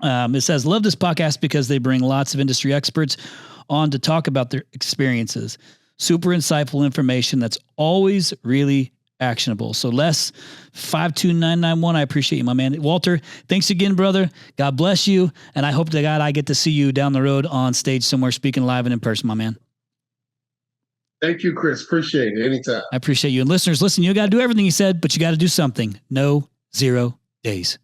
It says, love this podcast because they bring lots of industry experts on to talk about their experiences. Super insightful information that's always really actionable. So Les 52991, I appreciate you, my man. Walter, thanks again, brother. God bless you. And I hope to God I get to see you down the road on stage somewhere, speaking live and in person, my man. Thank you, Chris. Appreciate it. Anytime. I appreciate you. And listeners, listen, you got to do everything he said, but you got to do something. No 0 days.